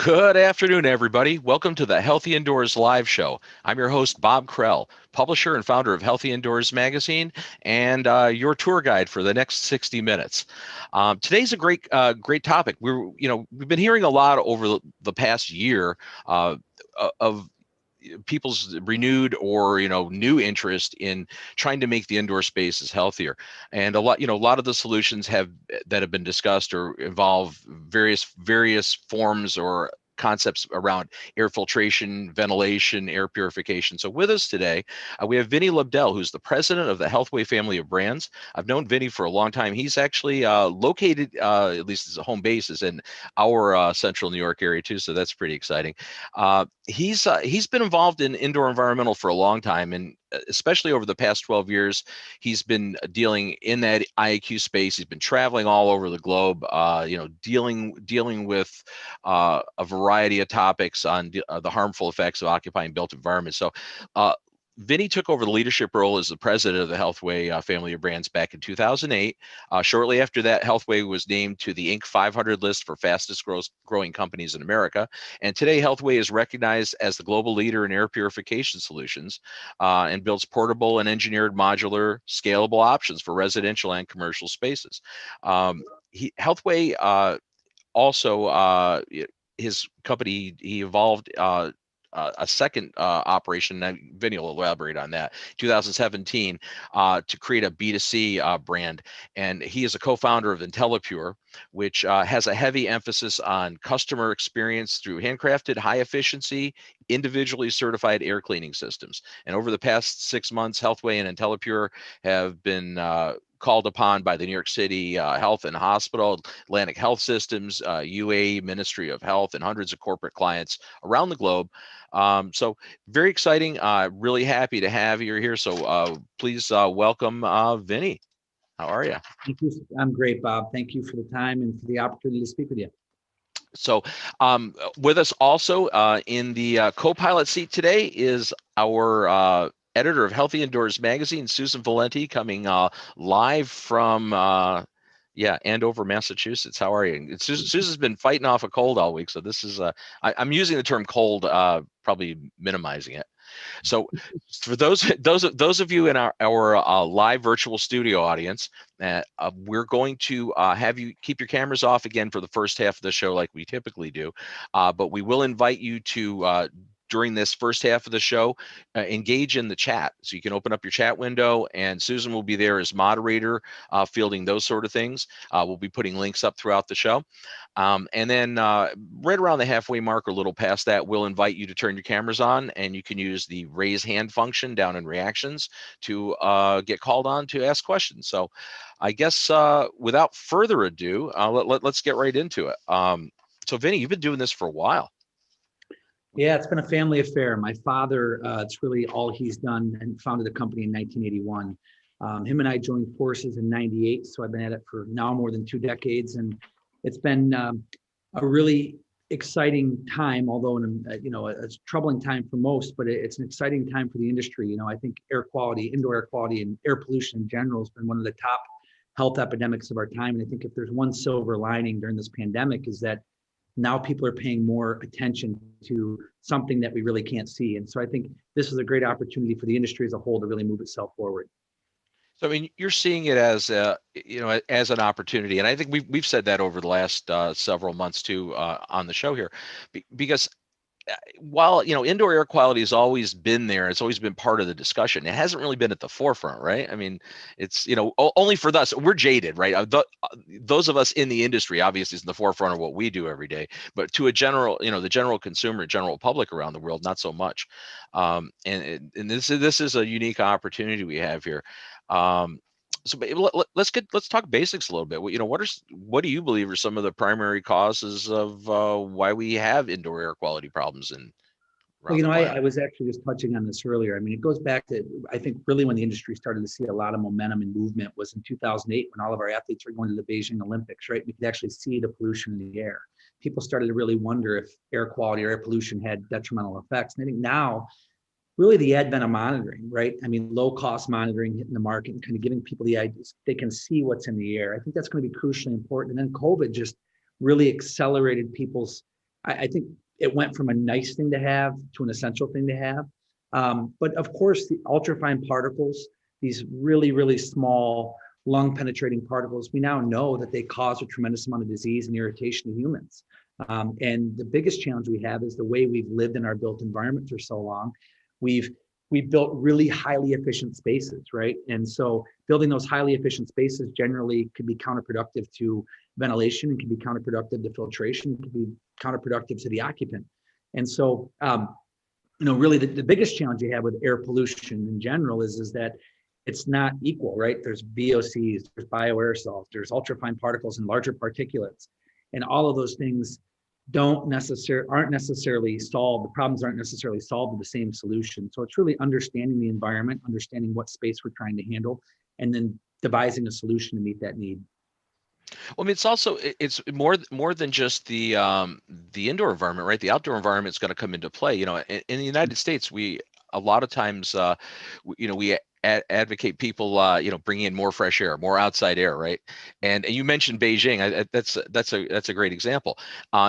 Good afternoon, everybody. Welcome to the Healthy Indoors live show. I'm your host, Bob Krell, publisher and founder of Healthy Indoors magazine, and your tour guide for the next 60 minutes. Today's a great topic. We've been hearing a lot over the past year of people's renewed or new interest in trying to make the indoor spaces healthier, and a lot of the solutions that have been discussed or involve various forms or concepts around air filtration, ventilation, air purification. So with us today, we have Vinny Lobdell, who's the president of the Healthway family of brands. I've known Vinny for a long time. He's actually located, at least his home base is in our central New York area too, so that's pretty exciting. He's been involved in indoor environmental for a long time, and especially over the past 12 years, he's been dealing in that IAQ space. He's been traveling all over the globe, dealing with a variety of topics on the harmful effects of occupying built environments. So Vinny took over the leadership role as the president of the Healthway family of brands back in 2008. Shortly after that, Healthway was named to the Inc. 500 list for fastest growing companies in America. And today, Healthway is recognized as the global leader in air purification solutions and builds portable and engineered modular scalable options for residential and commercial spaces. Healthway also, his company, he evolved a second operation, and Vinny will elaborate on that, 2017, to create a B2C brand. And he is a co-founder of IntelliPure, which has a heavy emphasis on customer experience through handcrafted, high efficiency, individually certified air cleaning systems. And over the past 6 months, Healthway and IntelliPure have been called upon by the New York City Health and Hospital, Atlantic Health Systems, UAE Ministry of Health, and hundreds of corporate clients around the globe. So very exciting. Really happy to have you here. So please welcome Vinny. How are you? Thank you. I'm great, Bob. Thank you for the time and for the opportunity to speak with you. So with us also in the co-pilot seat today is our editor of Healthy Indoors magazine, Susan Valenti, coming live from Andover, Massachusetts. How are you? Susan's been fighting off a cold all week, so this is I'm using the term cold, probably minimizing it. So for those of you in our live virtual studio audience, we're going to have you keep your cameras off again for the first half of the show like we typically do, but we will invite you to during this first half of the show, engage in the chat. So you can open up your chat window, and Susan will be there as moderator, fielding those sort of things. We'll be putting links up throughout the show. And then right around the halfway mark or a little past that, we'll invite you to turn your cameras on, and you can use the raise hand function down in reactions to get called on to ask questions. So I guess without further ado, let's get right into it. So Vinny, you've been doing this for a while. Yeah, it's been a family affair. My father, it's really all he's done, and founded the company in 1981. Him and I joined forces in 98, so I've been at it for now more than 2 decades, and it's been a really exciting time, although a troubling time for most, but it's an exciting time for the industry. I think air quality, indoor air quality, and air pollution in general has been one of the top health epidemics of our time. And I think if there's one silver lining during this pandemic is that now people are paying more attention to something that we really can't see. And so I think this is a great opportunity for the industry as a whole to really move itself forward. So I mean, you're seeing it as as an opportunity, and I think we've said that over the last several months too on the show here, because while indoor air quality has always been there, it's always been part of the discussion. It hasn't really been at the forefront, right? I mean, it's only for us. We're jaded, right? Those of us in the industry, obviously, is in the forefront of what we do every day. But to a general, the general consumer, general public around the world, not so much. And this is a unique opportunity we have here. So let's talk basics a little bit. What do you believe are some of the primary causes of why we have indoor air quality problems around the planet? I was actually just touching on this earlier. I mean, it goes back to, I think, really when the industry started to see a lot of momentum and movement was in 2008, when all of our athletes were going to the Beijing Olympics, right? We could actually see the pollution in the air. People started to really wonder if air quality or air pollution had detrimental effects. And I think now, really the advent of monitoring, right? I mean, low cost monitoring hitting the market and kind of giving people the ideas, they can see what's in the air. I think that's going to be crucially important. And then COVID just really accelerated people's I think it went from a nice thing to have to an essential thing to have. But of course, the ultrafine particles, these really, really small lung penetrating particles, we now know that they cause a tremendous amount of disease and irritation in humans. And the biggest challenge we have is the way we've lived in our built environment for so long. We've built really highly efficient spaces, right? And so building those highly efficient spaces generally could be counterproductive to ventilation, it can be counterproductive to filtration, it can be counterproductive to the occupant. And so, really the biggest challenge you have with air pollution in general is that it's not equal, right? There's VOCs, there's bioaerosols, there's ultrafine particles and larger particulates. And all of those things aren't necessarily solved. The problems aren't necessarily solved with the same solution. So it's really understanding the environment, understanding what space we're trying to handle, and then devising a solution to meet that need. Well, I mean, it's more than just the indoor environment, right? The outdoor environment is going to come into play. In the United States, we a lot of times, we advocate people, bringing in more fresh air, more outside air, right? And you mentioned Beijing. That's a great example.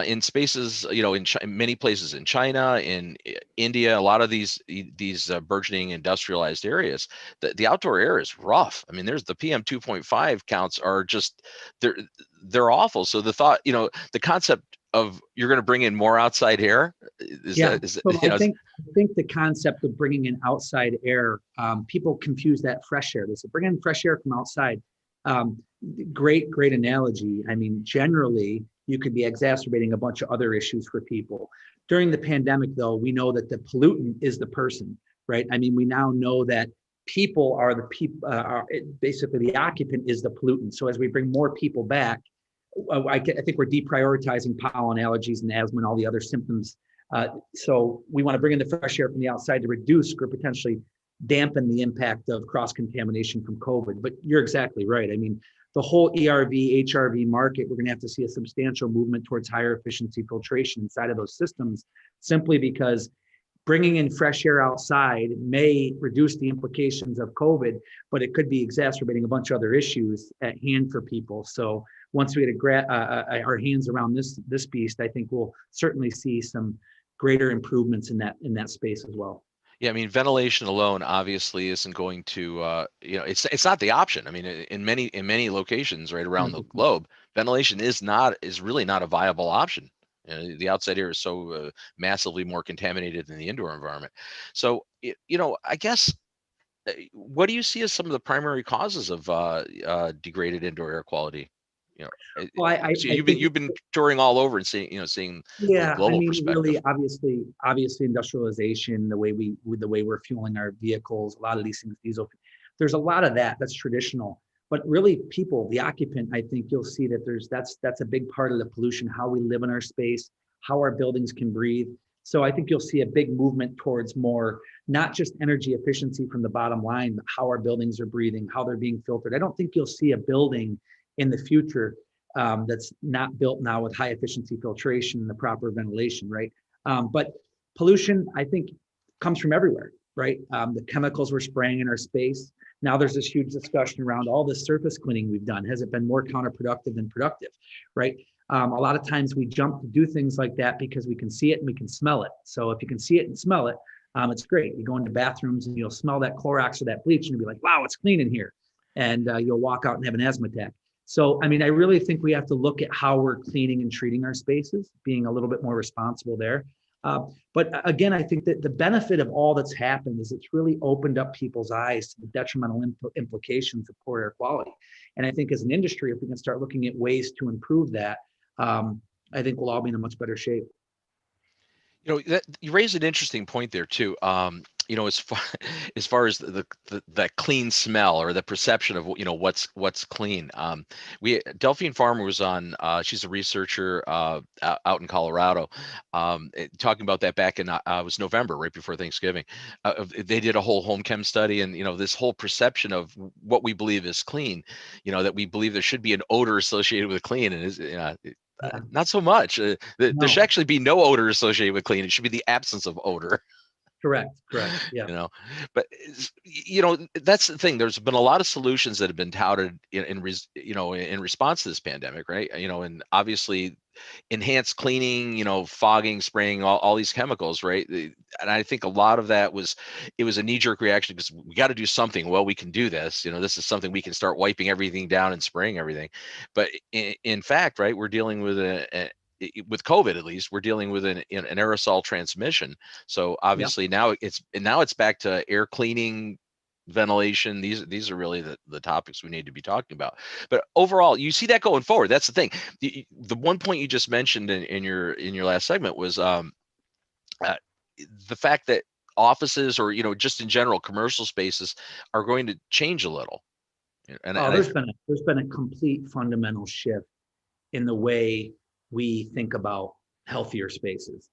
In spaces, in many places in China, in India, a lot of these burgeoning industrialized areas, the outdoor air is rough. I mean, there's the PM 2.5 counts are just they're awful. So the thought, the concept of you're going to bring in more outside air I think the concept of bringing in outside air, people confuse that fresh air. They say bring in fresh air from outside. Great analogy. I mean, generally you could be exacerbating a bunch of other issues for people. During the pandemic, though, we know that the pollutant is the person, right? I mean, we now know that people are basically the occupant is the pollutant. So as we bring more people back, I think we're deprioritizing pollen allergies and asthma and all the other symptoms. So we want to bring in the fresh air from the outside to reduce or potentially dampen the impact of cross-contamination from COVID. But you're exactly right. I mean, the whole ERV, HRV market, we're going to have to see a substantial movement towards higher efficiency filtration inside of those systems, simply because bringing in fresh air outside may reduce the implications of COVID, but it could be exacerbating a bunch of other issues at hand for people. So once we get our hands around this beast, I think we'll certainly see some greater improvements in that space as well. Yeah, I mean, ventilation alone obviously isn't going to, it's not the option. I mean, in many locations right around the globe, ventilation is really not a viable option. The outside air is so massively more contaminated than the indoor environment. So, I guess, what do you see as some of the primary causes of degraded indoor air quality? Well, you've been touring all over and seeing global perspective. Really, obviously industrialization, the way we're fueling our vehicles, a lot of these things, diesel. There's a lot of that's traditional. But really, people, the occupant, I think you'll see that that's a big part of the pollution, how we live in our space, how our buildings can breathe. So I think you'll see a big movement towards more, not just energy efficiency from the bottom line, but how our buildings are breathing, how they're being filtered. I don't think you'll see a building in the future that's not built now with high efficiency filtration and the proper ventilation, right? But pollution, I think, comes from everywhere, right? The chemicals we're spraying in our space. Now there's this huge discussion around all this surface cleaning we've done. Has it been more counterproductive than productive, right? A lot of times we jump to do things like that because we can see it and we can smell it. So if you can see it and smell it, it's great. You go into bathrooms and you'll smell that Clorox or that bleach and you'll be like, wow, it's clean in here. And you'll walk out and have an asthma attack. So, I mean, I really think we have to look at how we're cleaning and treating our spaces, being a little bit more responsible there. But again, I think that the benefit of all that's happened is it's really opened up people's eyes to the detrimental implications of poor air quality. And I think as an industry, if we can start looking at ways to improve that, I think we'll all be in a much better shape. You raised an interesting point there too. As far as the clean smell or the perception of what's clean. Delphine Farmer was on. She's a researcher out in Colorado, talking about that back in was November, right before Thanksgiving. They did a whole home chem study, and this whole perception of what we believe is clean. That we believe there should be an odor associated with clean, and not so much. There should actually be no odor associated with clean. It should be the absence of odor. Correct. Yeah. But that's the thing. There's been a lot of solutions that have been touted in response to this pandemic, right? And obviously enhanced cleaning, fogging, spraying, all these chemicals, right? And I think a lot of that was a knee-jerk reaction because we got to do something. Well, we can do this. This is something we can start wiping everything down and spraying everything. But in fact, right, we're dealing with with COVID, at least we're dealing with an aerosol transmission. So obviously now it's back to air cleaning, ventilation. These are really the topics we need to be talking about. But overall, you see that going forward. That's the thing. The one point you just mentioned in your last segment was the fact that offices or just in general commercial spaces are going to change a little. And there's been a complete fundamental shift in the way we think about healthier spaces.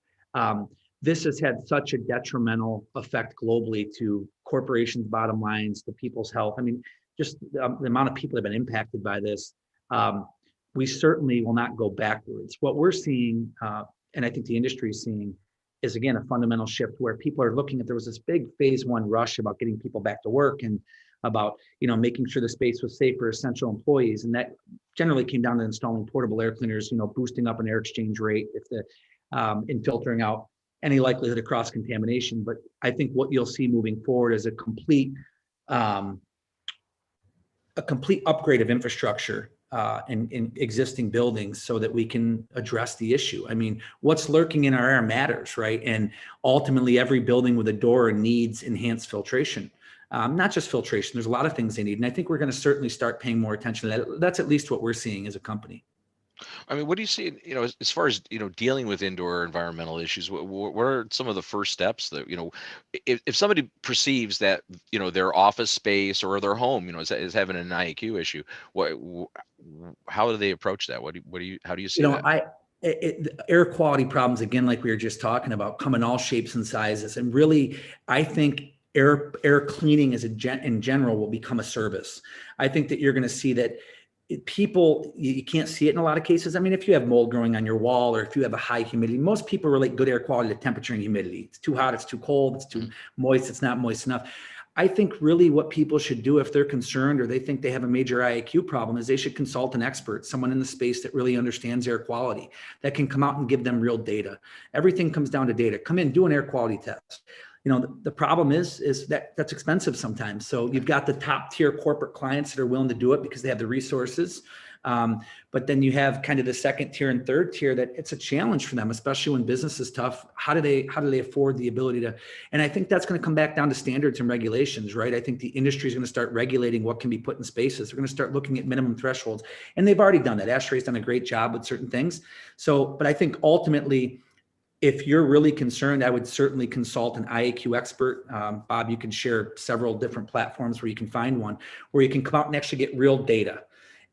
This has had such a detrimental effect globally to corporations' bottom lines, to people's health. I mean, just the amount of people that have been impacted by this. We certainly will not go backwards. What we're seeing, and I think the industry is seeing, is again a fundamental shift where people are looking at. There was this big phase one rush about getting people back to work and about making sure the space was safe for essential employees, and that generally came down to installing portable air cleaners, boosting up an air exchange rate and filtering out any likelihood of cross contamination. But I think what you'll see moving forward is a complete upgrade of infrastructure in existing buildings so that we can address the issue. I mean, what's lurking in our air matters, right? And ultimately, every building with a door needs enhanced filtration. Not just filtration, there's a lot of things they need. And I think we're going to certainly start paying more attention to that. That's at least what we're seeing as a company. I mean, what do you see, as far as, dealing with indoor environmental issues? What are some of the first steps that, if somebody perceives that, their office space or their home, is having an IAQ issue, how do they approach that? How do you see that? Air quality problems, again, like we were just talking about, come in all shapes and sizes. And really, I think air cleaning in general will become a service. I think that you're going to see that people, you can't see it in a lot of cases. I mean, if you have mold growing on your wall or if you have a high humidity, most people relate good air quality to temperature and humidity. It's too hot, it's too cold, it's too moist, it's not moist enough. I think really what people should do if they're concerned or they think they have a major IAQ problem is they should consult an expert, someone in the space that really understands air quality, that can come out and give them real data. Everything comes down to data. Come in, do an air quality test. The problem is that that's expensive sometimes. So you've got the top tier corporate clients that are willing to do it because they have the resources. But then you have kind of the second tier and third tier that it's a challenge for them, especially when business is tough. How do they afford the ability to? And I think that's going to come back down to standards and regulations, right? I think the industry is going to start regulating what can be put in spaces. They're going to start looking at minimum thresholds, and they've already done that. ASHRAE's done a great job with certain things. So, but I think ultimately, if you're really concerned, I would certainly consult an IAQ expert. Bob, you can share several different platforms where you can find one where you can come out and actually get real data.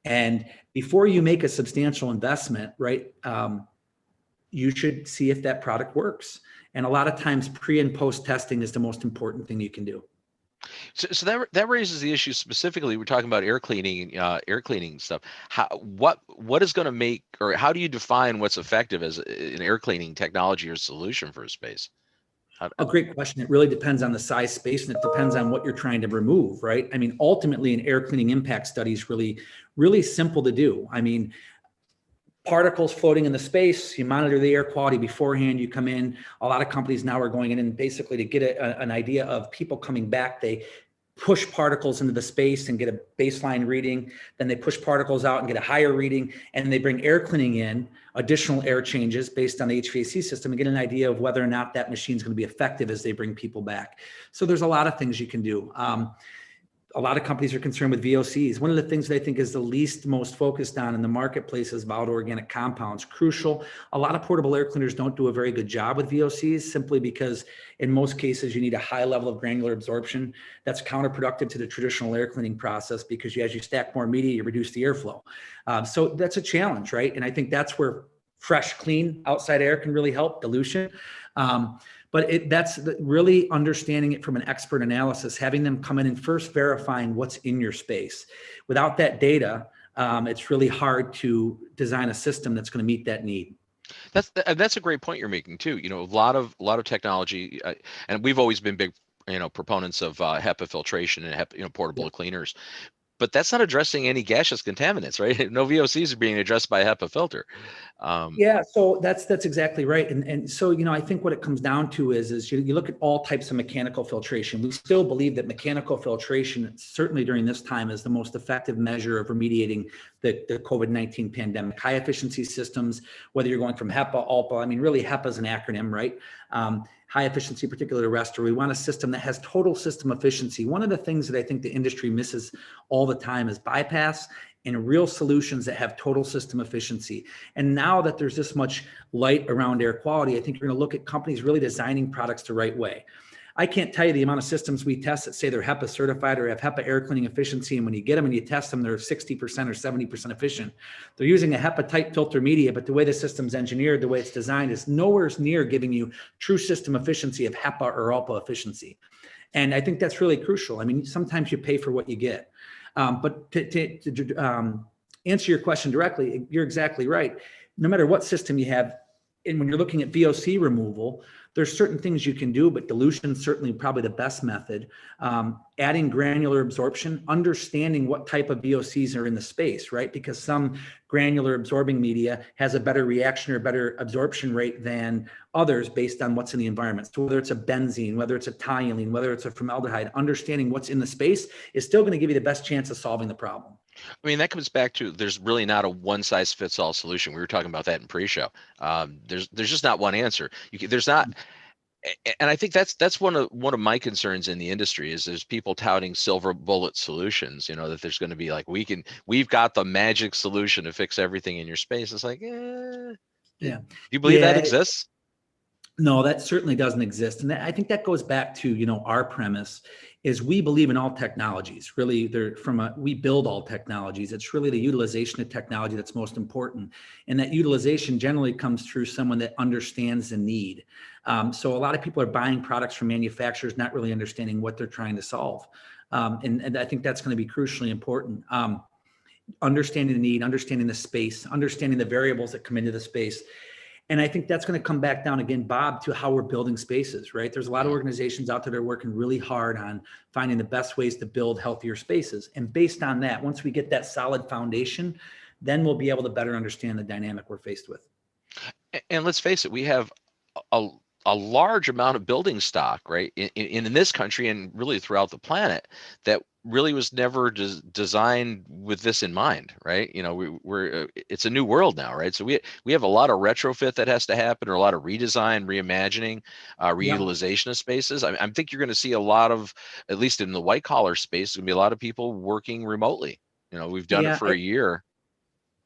And before you make a substantial investment, right, you should see if that product works. And a lot of times pre and post testing is the most important thing you can do. So that raises the issue specifically. We're talking about air cleaning stuff. What is going to make, or how do you define what's effective as an air cleaning technology or solution for a space? A great question. It really depends on the size space and it depends on what you're trying to remove, right? I mean, ultimately an air cleaning impact study is really, really simple to do. I mean, particles floating in the space, you monitor the air quality beforehand, you come in. A lot of companies now are going in and basically to get an idea of people coming back, they push particles into the space and get a baseline reading. Then they push particles out and get a higher reading. And they bring air cleaning in, additional air changes based on the HVAC system, and get an idea of whether or not that machine is going to be effective as they bring people back. So there's a lot of things you can do. A lot of companies are concerned with VOCs. One of the things that I think is the least most focused on in the marketplace is volatile organic compounds. Crucial. A lot of portable air cleaners don't do a very good job with VOCs simply because in most cases you need a high level of granular absorption. That's counterproductive to the traditional air cleaning process because as you stack more media, you reduce the airflow. So that's a challenge, right? And I think that's where fresh, clean outside air can really help, dilution. But that's really understanding it from an expert analysis, having them come in and first verifying what's in your space. Without that data, it's really hard to design a system that's going to meet that need. That's a great point you're making too. A lot of technology, and we've always been big, proponents of HEPA filtration and HEPA, portable cleaners. But that's not addressing any gaseous contaminants, right? No VOCs are being addressed by a HEPA filter. Yeah, so that's exactly right. And so, I think what it comes down to is you look at all types of mechanical filtration. We still believe that mechanical filtration, certainly during this time, is the most effective measure of remediating the COVID-19 pandemic. High efficiency systems, whether you're going from HEPA, ALPA, I mean, really HEPA is an acronym, right? High efficiency particulate arrestor. We want a system that has total system efficiency. One of the things that I think the industry misses all the time is bypass and real solutions that have total system efficiency. And now that there's this much light around air quality, I think you're going to look at companies really designing products the right way. I can't tell you the amount of systems we test that say they're HEPA certified or have HEPA air cleaning efficiency. And when you get them and you test them, they're 60% or 70% efficient. They're using a HEPA type filter media, but the way the system's engineered, the way it's designed is nowhere near giving you true system efficiency of HEPA or ALPA efficiency. And I think that's really crucial. I mean, sometimes you pay for what you get. But to answer your question directly, you're exactly right. No matter what system you have, and when you're looking at VOC removal, there's certain things you can do, but dilution is certainly probably the best method. Adding granular absorption, understanding what type of VOCs are in the space, right? Because some granular absorbing media has a better reaction or better absorption rate than others based on what's in the environment. So whether it's a benzene, whether it's a toluene, whether it's a formaldehyde, understanding what's in the space is still going to give you the best chance of solving the problem. I mean, that comes back to there's really not a one size fits all solution. We were talking about that in pre-show. There's just not one answer. There's not, and I think that's one of my concerns in the industry is there's people touting silver bullet solutions. That there's going to be like we've got the magic solution to fix everything in your space. It's like, yeah. Do you believe that exists? No, that certainly doesn't exist. And I think that goes back to, our premise is we believe in all technologies. Really, we build all technologies. It's really the utilization of technology that's most important. And that utilization generally comes through someone that understands the need. So a lot of people are buying products from manufacturers, not really understanding what they're trying to solve. And I think that's going to be crucially important. Understanding the need, understanding the space, understanding the variables that come into the space. And I think that's going to come back down again, Bob, to how we're building spaces, right? There's a lot of organizations out there that are working really hard on finding the best ways to build healthier spaces. And based on that, once we get that solid foundation, then we'll be able to better understand the dynamic we're faced with. And let's face it, we have a large amount of building stock, right, in this country and really throughout the planet that really was never designed with this in mind, right? We're it's a new world now, right? So we have a lot of retrofit that has to happen, or a lot of redesign, reimagining, reutilization of spaces. I think you're going to see a lot of, at least in the white collar space, there's going to be a lot of people working remotely. We've done it for a year.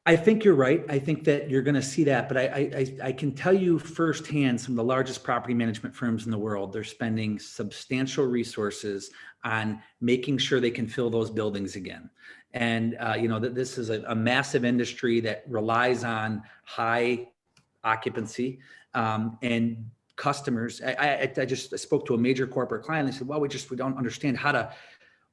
I think you're right. I think that you're going to see that, but I can tell you firsthand, some of the largest property management firms in the world, they're spending substantial resources on making sure they can fill those buildings again. And that this is a massive industry that relies on high occupancy and customers. I just spoke to a major corporate client. They said, well, we don't understand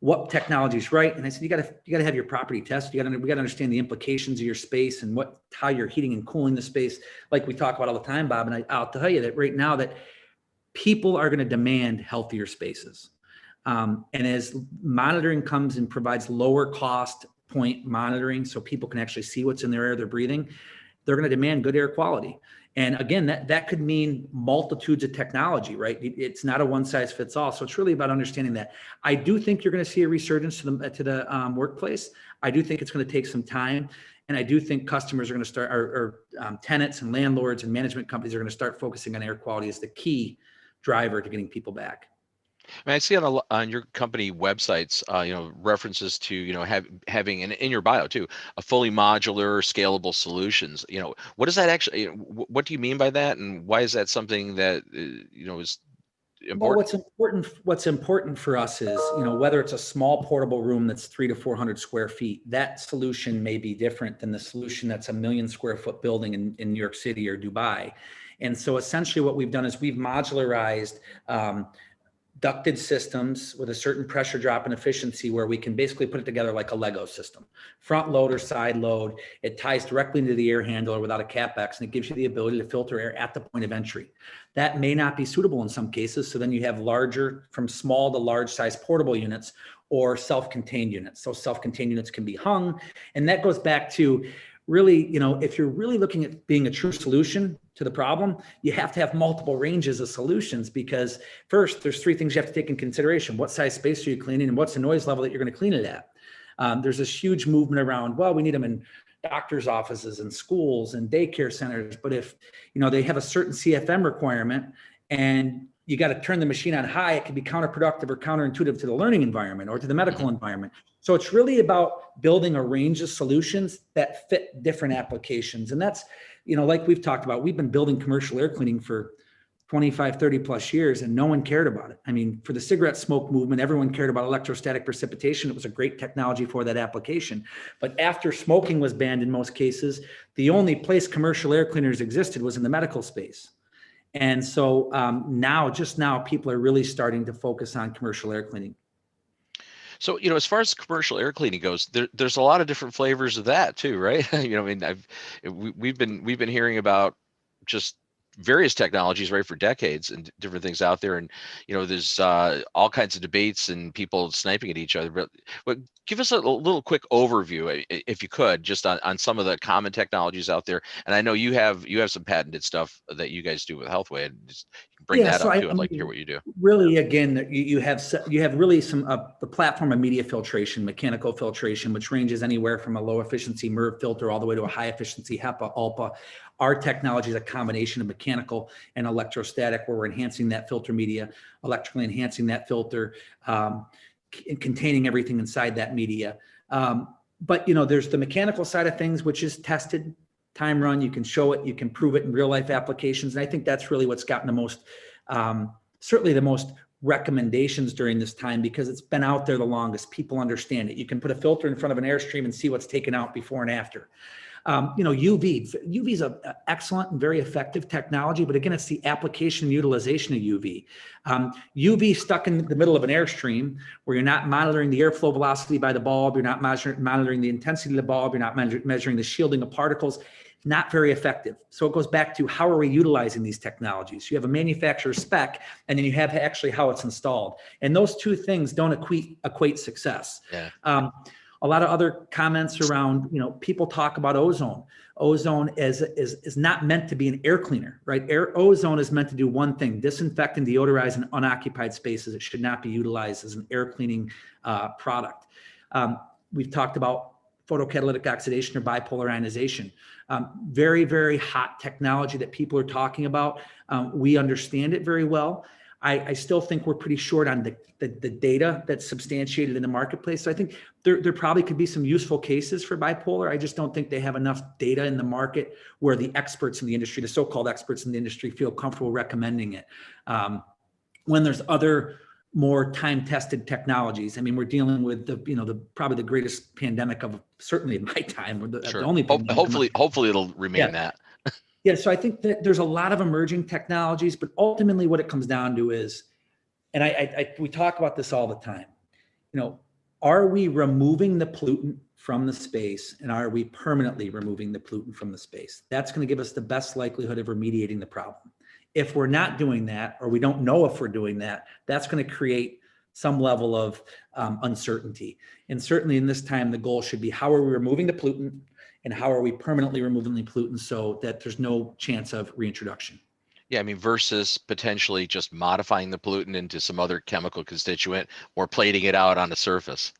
what technology is right. And I said, you got to have your property tested. We got to understand the implications of your space and how you're heating and cooling the space, like we talk about all the time, Bob. And I'll tell you that right now that people are going to demand healthier spaces. And as monitoring comes and provides lower cost point monitoring, so people can actually see what's in their air they're breathing, they're going to demand good air quality. And again, that could mean multitudes of technology, right? It's not a one size fits all. So it's really about understanding that. I do think you're going to see a resurgence to the workplace. I do think it's going to take some time. And I do think customers are going to start, or tenants and landlords and management companies are going to start focusing on air quality as the key driver to getting people back. I mean, I see on your company websites, references to, having, and in your bio too, a fully modular, scalable solutions. What does that actually, what do you mean by that? And why is that something that, is important? Well, what's important for us is, whether it's a small portable room that's 300 to 400 square feet, that solution may be different than the solution that's 1 million square foot building in New York City or Dubai. And so essentially what we've done is we've modularized, ducted systems with a certain pressure drop and efficiency where we can basically put it together like a Lego system. Front load or side load, it ties directly into the air handler without a capex, and it gives you the ability to filter air at the point of entry. That may not be suitable in some cases, so then you have larger, from small to large size portable units or self-contained units. So self-contained units can be hung, and that goes back to really, if you're really looking at being a true solution to the problem, you have to have multiple ranges of solutions, because first, there's three things you have to take in consideration. What size space are you cleaning, and what's the noise level that you're going to clean it at? There's this huge movement around, well, we need them in doctors' offices and schools and daycare centers. But if, they have a certain CFM requirement and you got to turn the machine on high, it can be counterproductive or counterintuitive to the learning environment or to the medical environment. So it's really about building a range of solutions that fit different applications. And that's, like we've talked about, we've been building commercial air cleaning for 25, 30 plus years, and no one cared about it. I mean, for the cigarette smoke movement, everyone cared about electrostatic precipitation. It was a great technology for that application. But after smoking was banned in most cases, the only place commercial air cleaners existed was in the medical space. And so now people are really starting to focus on commercial air cleaning. So, as far as commercial air cleaning goes, there's a lot of different flavors of that too, right? We've been hearing about just various technologies, right, for decades, and different things out there. And, there's all kinds of debates and people sniping at each other. But give us a little quick overview, if you could, just on some of the common technologies out there. And I know you have some patented stuff that you guys do with Healthway, and just bring that up too. I'd like to hear what you do. Really, again, you have really some the platform of media filtration, mechanical filtration, which ranges anywhere from a low efficiency MERV filter all the way to a high efficiency HEPA, ULPA. Our technology is a combination of mechanical and electrostatic, where we're enhancing that filter media, electrically enhancing that filter, containing everything inside that media. But there's the mechanical side of things, which is tested, time run. You can show it, you can prove it in real life applications. And I think that's really what's gotten the most, certainly the most recommendations during this time, because it's been out there the longest. People understand it. You can put a filter in front of an Airstream and see what's taken out before and after. UV is an excellent and very effective technology, but again, it's the application and utilization of UV. UV stuck in the middle of an Airstream where you're not monitoring the airflow velocity by the bulb, you're not monitoring the intensity of the bulb, you're not measuring the shielding of particles, not very effective. So it goes back to, how are we utilizing these technologies? You have a manufacturer spec, and then you have actually how it's installed. And those two things don't equate success. Yeah. A lot of other comments around, people talk about ozone. Ozone is not meant to be an air cleaner, right? Ozone is meant to do one thing: disinfect and deodorize in unoccupied spaces. It should not be utilized as an air cleaning product. We've talked about photocatalytic oxidation or bipolar ionization. Very, very hot technology that people are talking about. We understand it very well. I still think we're pretty short on the data that's substantiated in the marketplace. So I think there probably could be some useful cases for bipolar. I just don't think they have enough data in the market where the experts in the industry, the so-called experts in the industry, feel comfortable recommending it. When there's other more time-tested technologies. I mean, we're dealing with probably the greatest pandemic of certainly in my time. Sure. The only hopefully it'll remain that. Yeah, so I think that there's a lot of emerging technologies, but ultimately what it comes down to is, and we talk about this all the time, are we removing the pollutant from the space, and are we permanently removing the pollutant from the space? That's going to give us the best likelihood of remediating the problem. If we're not doing that, or we don't know if we're doing that, that's going to create some level of uncertainty. And certainly in this time, the goal should be, how are we removing the pollutant, and how are we permanently removing the pollutants so that there's no chance of reintroduction? Yeah, I mean, versus potentially just modifying the pollutant into some other chemical constituent or plating it out on the surface.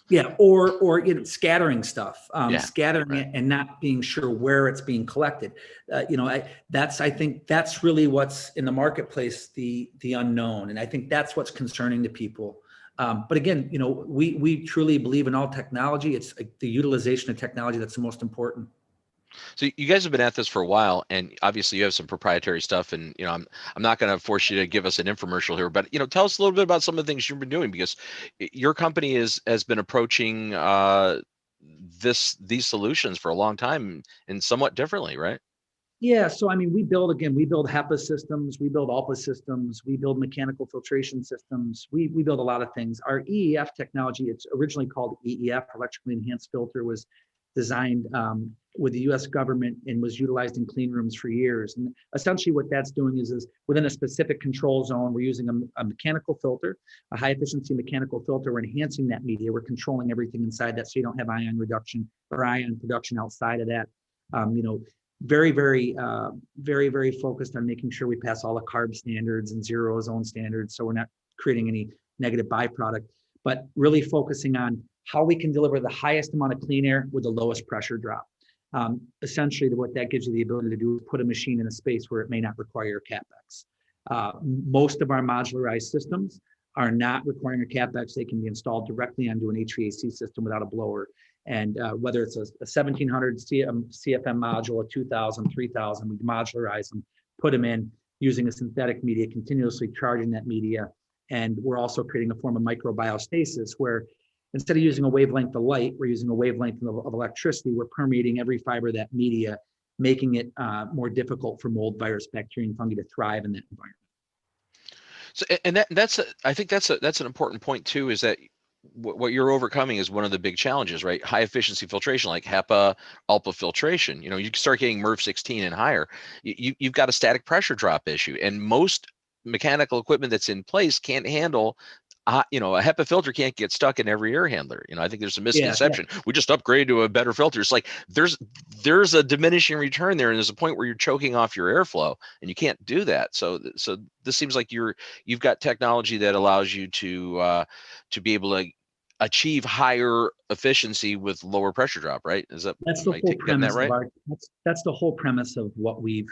Yeah, or scattering stuff, scattering right. it and not being sure where it's being collected. I think that's really what's in the marketplace, the unknown, and I think that's what's concerning to people. But again, we truly believe in all technology. It's the utilization of technology that's the most important. So you guys have been at this for a while, and obviously you have some proprietary stuff. And I'm not going to force you to give us an infomercial here, but tell us a little bit about some of the things you've been doing, because your company has been approaching these solutions for a long time and somewhat differently, right? Yeah, so I mean, we build HEPA systems, we build ALPA systems, we build mechanical filtration systems, we build a lot of things. Our EEF technology, it's originally called EEF, electrically enhanced filter, was designed with the U.S. government and was utilized in clean rooms for years. And essentially, what that's doing is within a specific control zone, we're using a mechanical filter, a high efficiency mechanical filter. We're enhancing that media. We're controlling everything inside that, so you don't have ion reduction or ion production outside of that. You know, very focused on making sure we pass all the CARB standards and zero ozone standards, so we're not creating any negative byproduct, but really focusing on how we can deliver the highest amount of clean air with the lowest pressure drop. Essentially, what that gives you the ability to do is put a machine in a space where it may not require CapEx. Most of our modularized systems are not requiring a CapEx. They can be installed directly onto an HVAC system without a blower. And whether it's a 1700 CFM module, a 2000, 3000, we modularize them, put them in using a synthetic media, continuously charging that media. And we're also creating a form of microbiostasis where instead of using a wavelength of light, we're using a wavelength of electricity. We're permeating every fiber of that media, making it more difficult for mold, virus, bacteria, and fungi to thrive in that environment. So, and I think that's an important point too, is that what you're overcoming is one of the big challenges, right? High efficiency filtration, like HEPA, ALPA filtration. You know, you start getting MERV 16 and higher, you've got a static pressure drop issue, and most mechanical equipment that's in place can't handle. You know, a HEPA filter can't get stuck in every air handler. You know, I think there's a misconception. Yeah. We just upgrade to a better filter. It's like there's a diminishing return there, and there's a point where you're choking off your airflow, and you can't do that. So this seems like you've got technology that allows you to be able to achieve higher efficiency with lower pressure drop, right? That's the whole premise of that's the whole premise of what we've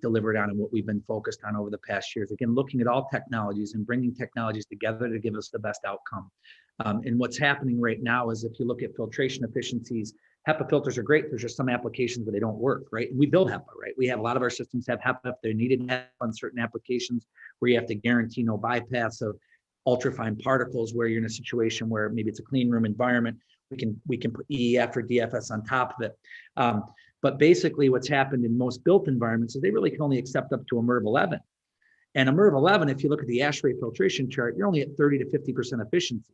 delivered on and what we've been focused on over the past years. Again, looking at all technologies and bringing technologies together to give us the best outcome. And what's happening right now is if you look at filtration efficiencies, HEPA filters are great. There's just some applications where they don't work, right? And we build HEPA, right? We have a lot of our systems have HEPA if they're needed HEPA on certain applications where you have to guarantee no bypass of ultrafine particles, where you're in a situation where maybe it's a clean room environment, we can put EEF or DFS on top of it. But basically what's happened in most built environments is they really can only accept up to a MERV 11. And a MERV 11, if you look at the ASHRAE filtration chart, you're only at 30 to 50% efficiency.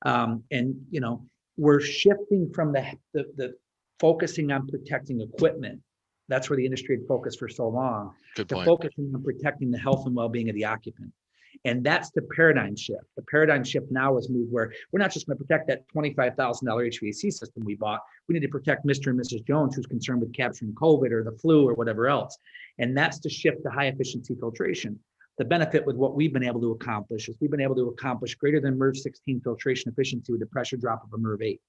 And you know, we're shifting from the focusing on protecting equipment. That's where the industry had focused for so long. Good point. Focusing on protecting the health and well-being of the occupant. And that's the paradigm shift. The paradigm shift now is moved where we're not just going to protect that $25,000 HVAC system we bought. We need to protect Mr. and Mrs. Jones, who's concerned with capturing COVID or the flu or whatever else. And that's to shift to high efficiency filtration. The benefit with what we've been able to accomplish is we've been able to accomplish greater than MERV 16 filtration efficiency with the pressure drop of a MERV 8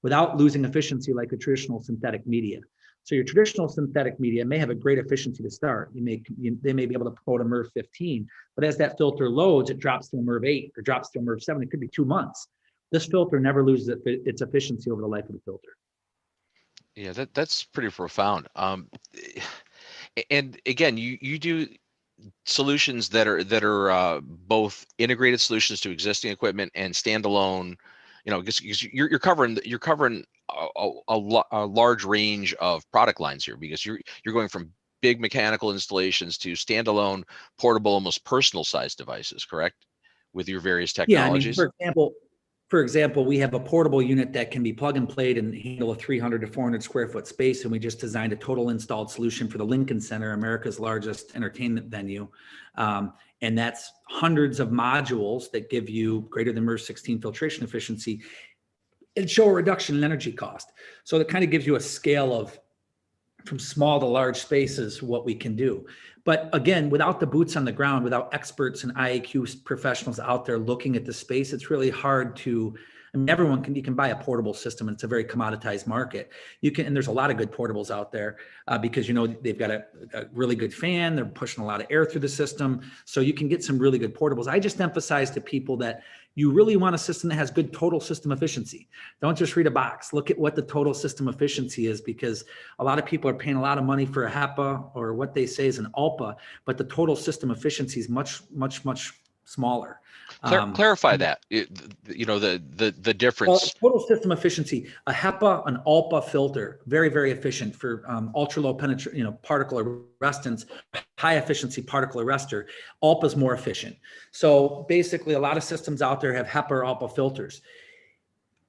without losing efficiency like a traditional synthetic media. So your traditional synthetic media may have a great efficiency to start. They may be able to quote a MERV 15, but as that filter loads, it drops to a MERV 8 or drops to a MERV 7. It could be 2 months. This filter never loses its efficiency over the life of the filter. Yeah, that's pretty profound. And again, you do solutions that are both integrated solutions to existing equipment and standalone. You know, because you're covering a large range of product lines here, because you're going from big mechanical installations to standalone, portable, almost personal sized devices, correct? With your various technologies. Yeah, I mean, for example, we have a portable unit that can be plug and played and handle a 300 to 400 square foot space. And we just designed a total installed solution for the Lincoln Center, America's largest entertainment venue. And that's hundreds of modules that give you greater than MERV 16 filtration efficiency and show a reduction in energy cost. So it kind of gives you a scale of from small to large spaces, what we can do. But again, without the boots on the ground, without experts and IAQ professionals out there looking at the space, it's really hard to, I mean, you can buy a portable system, and it's a very commoditized market. And there's a lot of good portables out there because, you know, they've got a really good fan, they're pushing a lot of air through the system. So you can get some really good portables. I just emphasize to people that you really want a system that has good total system efficiency. Don't just read a box. Look at what the total system efficiency is, because a lot of people are paying a lot of money for a HEPA or what they say is an ALPA, but the total system efficiency is much, much, much smaller. Clarify that. The Well, difference. total system efficiency, a HEPA, an ALPA filter, very, very efficient for ultra low particle arrestance, high efficiency particle arrestor. ALPA is more efficient. So basically, a lot of systems out there have HEPA or ALPA filters.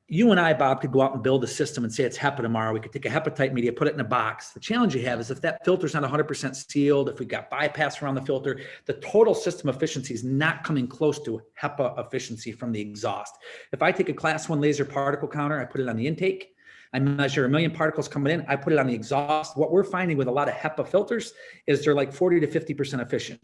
You and I, Bob, could go out and build a system and say it's HEPA tomorrow. We could take a HEPA-type media, put it in a box. The challenge you have is if that filter's not 100% sealed, if we've got bypass around the filter, the total system efficiency is not coming close to HEPA efficiency from the exhaust. If I take a class 1 laser particle counter, I put it on the intake, I measure 1 million particles coming in, I put it on the exhaust. What we're finding with a lot of HEPA filters is they're like 40 to 50% efficient.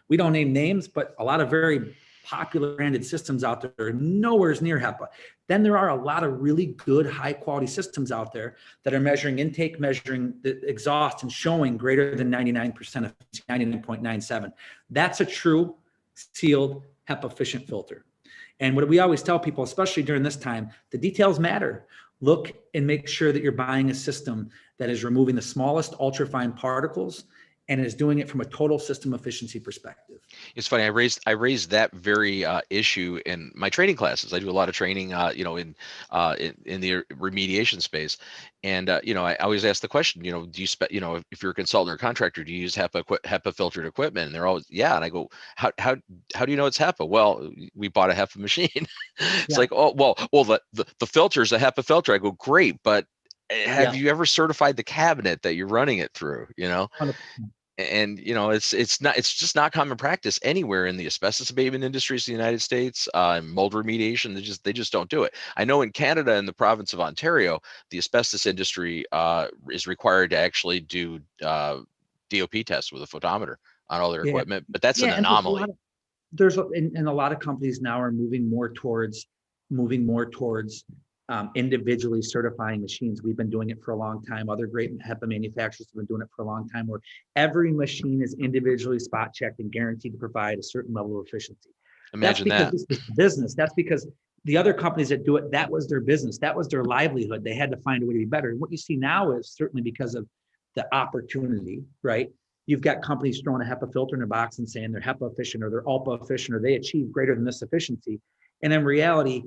We don't name names, but a lot of very popular branded systems out there are nowhere near HEPA. Then there are a lot of really good high quality systems out there that are measuring intake, measuring the exhaust and showing greater than 99% of 99.97. That's a true sealed HEPA efficient filter. And what we always tell people, especially during this time, the details matter. Look and make sure that you're buying a system that is removing the smallest ultrafine particles and is doing it from a total system efficiency perspective. It's funny. I raised that very issue in my training classes. I do a lot of training, in the remediation space, and I always ask the question, do you if you're a consultant or contractor, do you use HEPA filtered equipment? And they're always, yeah. And I go, how do you know it's HEPA? Well, we bought a HEPA machine. It's like, oh, well, the filter is a HEPA filter. I go, great, but have you ever certified the cabinet that you're running it through? 100%. And it's just not common practice anywhere in the asbestos abatement industries in the United States. Mold remediation, they just don't do it. I know in Canada and the province of Ontario, the asbestos industry is required to actually do DOP tests with a photometer on all their equipment, but that's an anomaly. And a lot of companies now are moving more towards individually certifying machines. We've been doing it for a long time. Other great HEPA manufacturers have been doing it for a long time, where every machine is individually spot checked and guaranteed to provide a certain level of efficiency. Imagine that. This is business. That's because the other companies that do it, that was their business. That was their livelihood. They had to find a way to be better. And what you see now is certainly because of the opportunity, right? You've got companies throwing a HEPA filter in a box and saying they're HEPA efficient or they're ALPA efficient or they achieve greater than this efficiency. And in reality,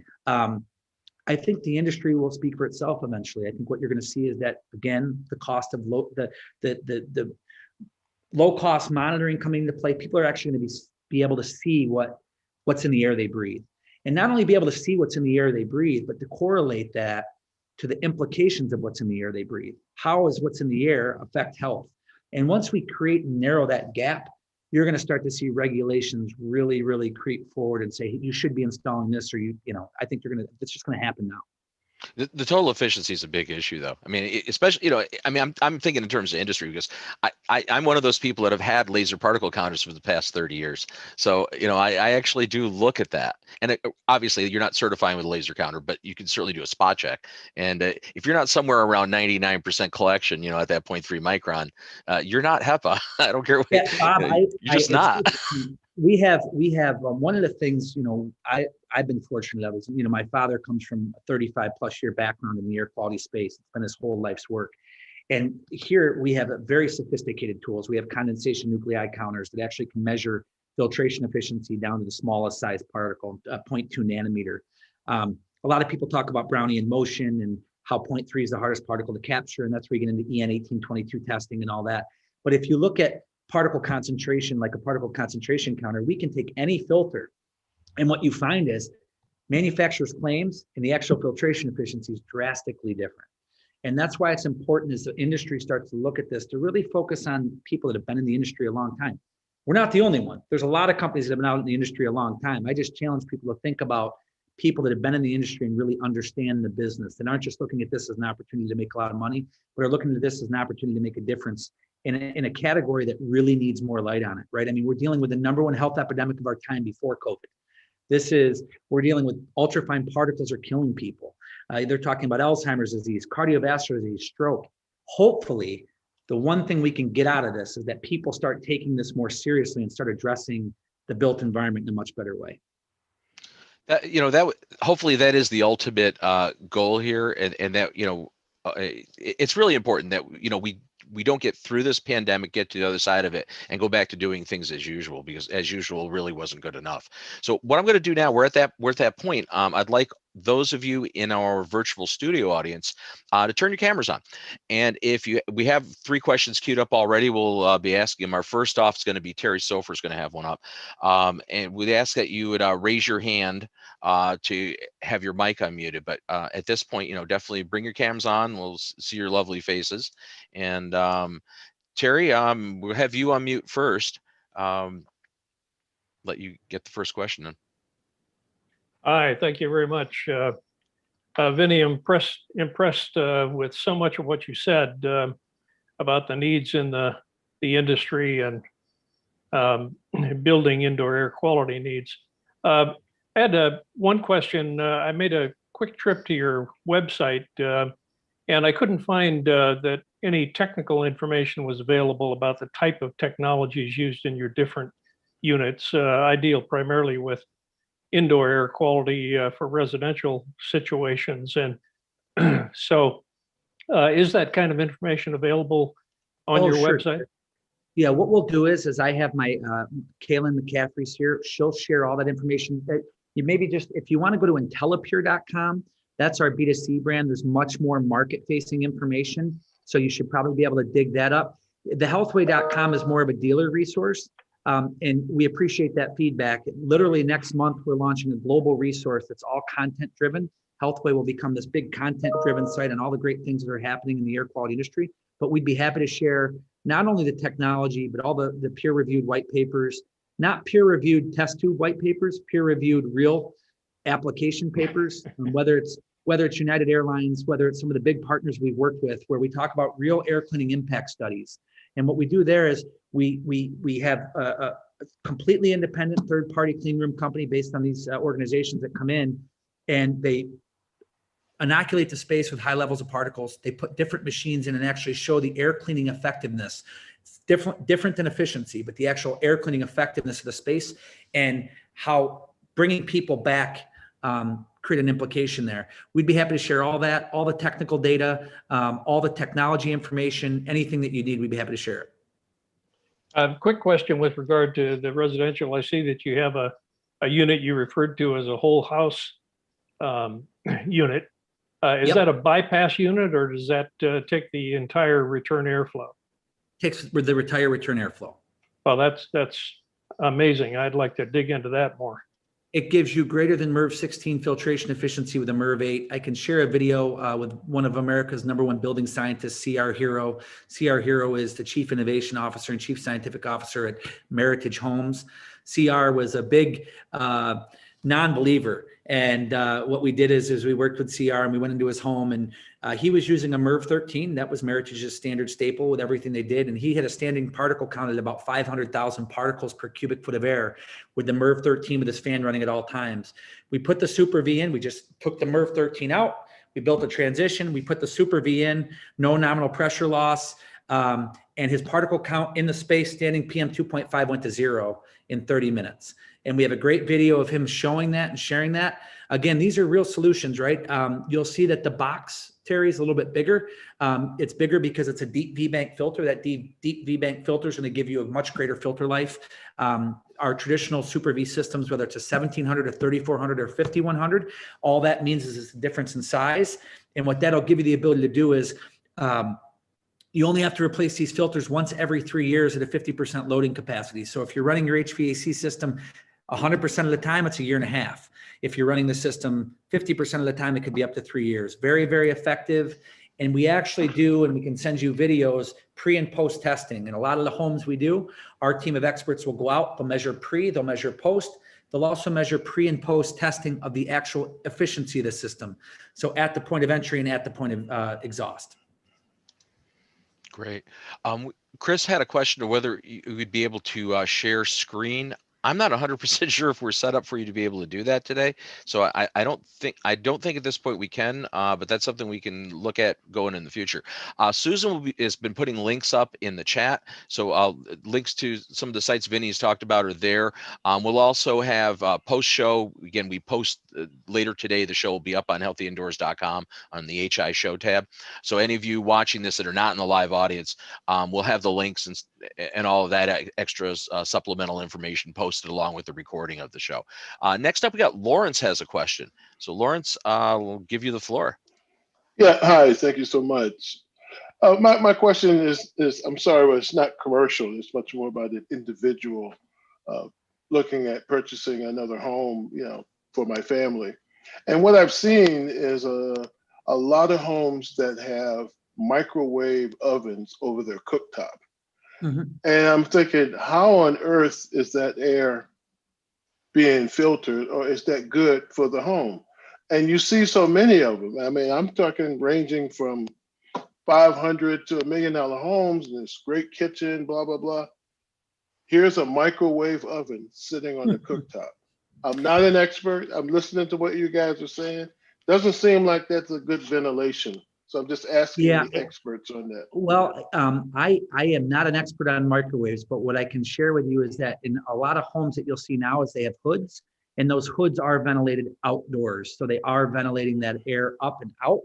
I think the industry will speak for itself eventually. I think what you're going to see is that, again, the cost of the low cost monitoring coming into play. People are actually going to be able to see what's in the air they breathe, and not only be able to see what's in the air they breathe, but to correlate that to the implications of what's in the air they breathe. How does what's in the air affect health? And once we create and narrow that gap, you're going to start to see regulations really, really creep forward and say, you should be installing this, or I think it's just going to happen now. The total efficiency is a big issue, though. I mean, especially, I'm thinking in terms of industry, because I'm one of those people that have had laser particle counters for the past 30 years. So, I actually do look at that. And obviously, you're not certifying with a laser counter, but you can certainly do a spot check. And if you're not somewhere around 99% collection, at that 0.3 micron, you're not HEPA. I don't care what. Yeah, Bob, you're just not. We have one of the things, I've been fortunate that was, my father comes from a 35 plus year background in the air quality space. It's been his whole life's work. And here we have very sophisticated tools. We have condensation nuclei counters that actually can measure filtration efficiency down to the smallest size particle, 0.2 nanometer. A lot of people talk about Brownian motion and how 0.3 is the hardest particle to capture. And that's where you get into EN 1822 testing and all that. But if you look at particle concentration, like a particle concentration counter, we can take any filter, and what you find is manufacturers' claims and the actual filtration efficiency is drastically different. And that's why it's important as the industry starts to look at this to really focus on people that have been in the industry a long time. We're not the only one. There's a lot of companies that have been out in the industry a long time. I just challenge people to think about people that have been in the industry and really understand the business and aren't just looking at this as an opportunity to make a lot of money, but are looking at this as an opportunity to make a difference in a category that really needs more light on it, right? I mean, we're dealing with the #1 health epidemic of our time before COVID. We're dealing with ultrafine particles are killing people. They're talking about Alzheimer's disease, cardiovascular disease, stroke. Hopefully, the one thing we can get out of this is that people start taking this more seriously and start addressing the built environment in a much better way. Hopefully that is the ultimate goal here, and that it's really important that we don't get through this pandemic, get to the other side of it, and go back to doing things as usual, because as usual really wasn't good enough. So what I'm going to do now, we're at that point. I'd like those of you in our virtual studio audience to turn your cameras on. And we have 3 questions queued up already. We'll be asking them. Our first off is going to be Terry Sofer is going to have one up. And we'd ask that you would raise your hand to have your mic unmuted. But at this point, definitely bring your cameras on. We'll see your lovely faces. And Terry, we'll have you unmute first. Let you get the first question in. Hi, thank you very much. Vinny, impressed with so much of what you said about the needs in the industry and building indoor air quality needs. I had one question. I made a quick trip to your website and I couldn't find that any technical information was available about the type of technologies used in your different units. I deal primarily with indoor air quality for residential situations. And so is that kind of information available on your website? Yeah, what we'll do is I have my Kaylin McCaffrey's here. She'll share all that information. You maybe just, if you want to go to Intellipure.com, that's our B2C brand. There's much more market-facing information. So you should probably be able to dig that up. The Healthway.com is more of a dealer resource. And we appreciate that feedback. Literally next month, we're launching a global resource that's all content driven. Healthway will become this big content driven site and all the great things that are happening in the air quality industry. But we'd be happy to share not only the technology, but all the peer reviewed white papers, not peer reviewed test tube white papers, peer reviewed real application papers, whether it's United Airlines, whether it's some of the big partners we've worked with, where we talk about real air cleaning impact studies. And what we do there is we have a completely independent third-party clean room company based on these organizations that come in, and they inoculate the space with high levels of particles. They put different machines in and actually show the air cleaning effectiveness. It's different than efficiency, but the actual air cleaning effectiveness of the space and how bringing people back create an implication there. We'd be happy to share all that, all the technical data, all the technology information, anything that you need, we'd be happy to share it. Quick question with regard to the residential. I see that you have a unit you referred to as a whole house unit. Is that a bypass unit, or does that take the entire return airflow? Takes the entire return airflow. Well, that's amazing. I'd like to dig into that more. It gives you greater than MERV 16 filtration efficiency with a MERV 8. I can share a video with one of America's #1 building scientists, CR Hero. CR Hero is the Chief Innovation Officer and Chief Scientific Officer at Meritage Homes. CR was a big non-believer. And what we did is we worked with CR and we went into his home, and he was using a MERV 13. That was Meritage's standard staple with everything they did. And he had a standing particle count at about 500,000 particles per cubic foot of air with the MERV 13 with his fan running at all times. We put the Super V in. We just took the MERV 13 out. We built a transition. We put the Super V in, no nominal pressure loss. And his particle count in the space standing PM 2.5 went to 0 in 30 minutes. And we have a great video of him showing that and sharing that. Again, these are real solutions, right? You'll see that the box, Terry, is a little bit bigger. It's bigger because it's a deep V-bank filter. That deep V-bank filter is going to give you a much greater filter life. Our traditional Super V systems, whether it's a 1700 or 3400 or 5100, all that means is it's a difference in size. And what that'll give you the ability to do is you only have to replace these filters once every 3 years at a 50% loading capacity. So if you're running your HVAC system 100% of the time, it's a year and a half. If you're running the system 50% of the time, it could be up to 3 years. Very, very effective. And we actually do, and we can send you videos, pre and post testing. And a lot of the homes we do, our team of experts will go out, they'll measure pre, they'll measure post. They'll also measure pre and post testing of the actual efficiency of the system. So at the point of entry and at the point of exhaust. Great. Chris had a question of whether you would be able to share screen I'm not 100% sure if we're set up for you to be able to do that today. So I don't think at this point we can, but that's something we can look at going in the future. Susan has been putting links up in the chat. So links to some of the sites Vinny's talked about are there. We'll also have post show. Again, we post later today. The show will be up on healthyindoors.com on the HI show tab. So any of you watching this that are not in the live audience, we'll have the links and all of that extra supplemental information posted along with the recording of the show. Next up, we got Lawrence has a question. So Lawrence, we'll give you the floor. Yeah, hi, thank you so much. My question is I'm sorry, but it's not commercial. It's much more about an individual looking at purchasing another home, for my family. And what I've seen is a lot of homes that have microwave ovens over their cooktop. Mm-hmm. And I'm thinking, how on earth is that air being filtered, or is that good for the home? And you see so many of them. I mean, I'm talking ranging from $500 to $1 million homes, and this great kitchen, blah, blah, blah. Here's a microwave oven sitting on the cooktop. I'm not an expert. I'm listening to what you guys are saying. Doesn't seem like that's a good ventilation. So I'm just asking the experts on that. Well, I am not an expert on microwaves, but what I can share with you is that in a lot of homes that you'll see now is they have hoods, and those hoods are ventilated outdoors. So they are ventilating that air up and out.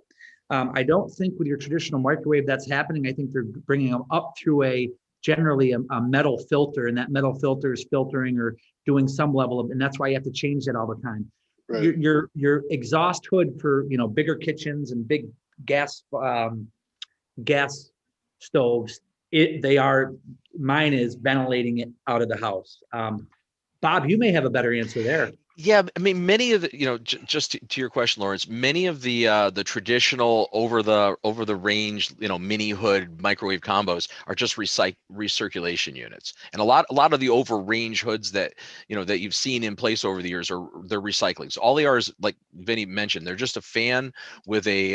I don't think with your traditional microwave that's happening. I think they're bringing them up through generally a metal filter, and that metal filter is filtering or doing some level of, and that's why you have to change that all the time. Right. Your exhaust hood for bigger kitchens and big gas stoves, mine is ventilating it out of the house. Bob, you may have a better answer there. Yeah, I mean, many of the, just to your question, Lawrence, many of the traditional over the range, mini hood microwave combos are just recirculation units, and a lot of the over range hoods that that you've seen in place over the years they're recycling. So all they are is, like Vinny mentioned, they're just a fan with a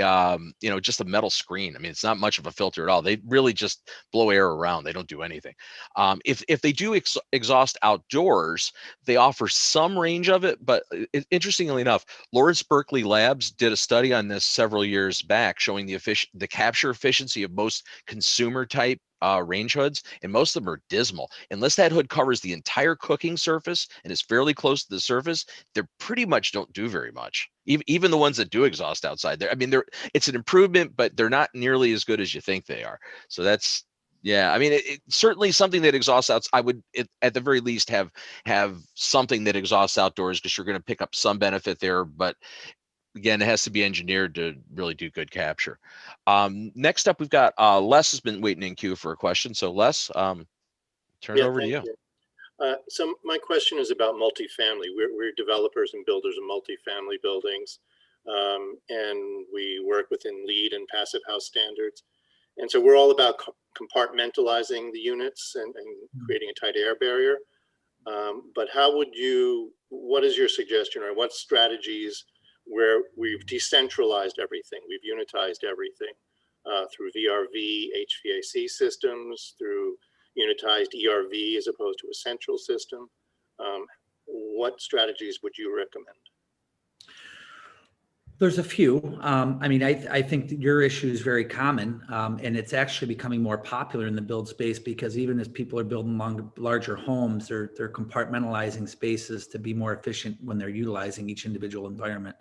just a metal screen. I mean, it's not much of a filter at all. They really just blow air around. They don't do anything. If they do exhaust outdoors, they offer some range of it. But interestingly enough, Lawrence Berkeley Labs did a study on this several years back, showing the capture efficiency of most consumer type range hoods, and most of them are dismal. Unless that hood covers the entire cooking surface and is fairly close to the surface, they pretty much don't do very much. Even the ones that do exhaust outside there, I mean, it's an improvement, but they're not nearly as good as you think they are. So that's. Yeah, I mean, it's certainly something that exhausts out. I would, at the very least, have something that exhausts outdoors, because you're going to pick up some benefit there. But again, it has to be engineered to really do good capture. Next up, we've got Les has been waiting in queue for a question. So Les, turn it over to you. So my question is about multifamily. We're developers and builders of multifamily buildings, and we work within LEED and passive house standards. And so we're all about compartmentalizing the units and creating a tight air barrier. But what is your suggestion, or what strategies where we've decentralized everything, we've unitized everything through VRV, HVAC systems, through unitized ERV as opposed to a central system? What strategies would you recommend? There's a few. I mean, I think that your issue is very common, and it's actually becoming more popular in the build space, because even as people are building larger homes, they're compartmentalizing spaces to be more efficient when they're utilizing each individual environment.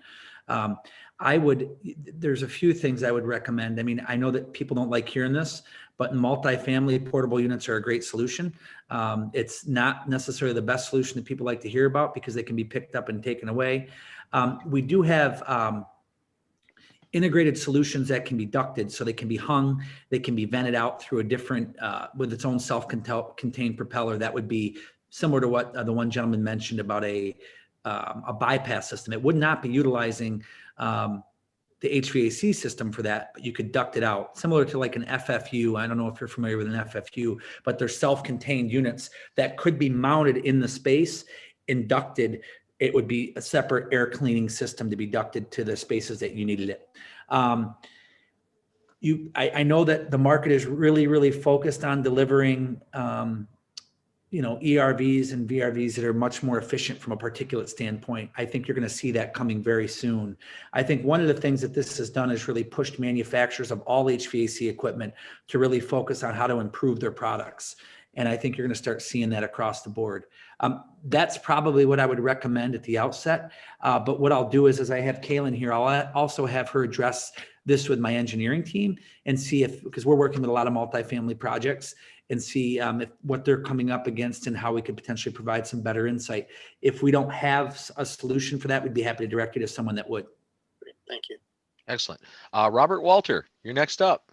There's a few things I would recommend. I mean, I know that people don't like hearing this, but multifamily portable units are a great solution. It's not necessarily the best solution that people like to hear about, because they can be picked up and taken away. We do have integrated solutions that can be ducted, so they can be hung, they can be vented out through a different, with its own self-contained propeller. That would be similar to what the one gentleman mentioned about a bypass system. It would not be utilizing the HVAC system for that, but you could duct it out, similar to like an FFU. I don't know if you're familiar with an FFU, but they're self-contained units that could be mounted in the space, inducted. It would be a separate air cleaning system to be ducted to the spaces that you needed it. I know that the market is really, really focused on delivering ERVs and VRVs that are much more efficient from a particulate standpoint. I think you're going to see that coming very soon. I think one of the things that this has done is really pushed manufacturers of all HVAC equipment to really focus on how to improve their products. And I think you're going to start seeing that across the board. That's probably what I would recommend at the outset. But what I'll do is, as I have Kaylin here, I'll also have her address this with my engineering team and see if, because we're working with a lot of multifamily projects, and see if what they're coming up against and how we could potentially provide some better insight. If we don't have a solution for that, we'd be happy to direct you to someone that would. Great. Thank you. Excellent. Robert Walter, you're next up.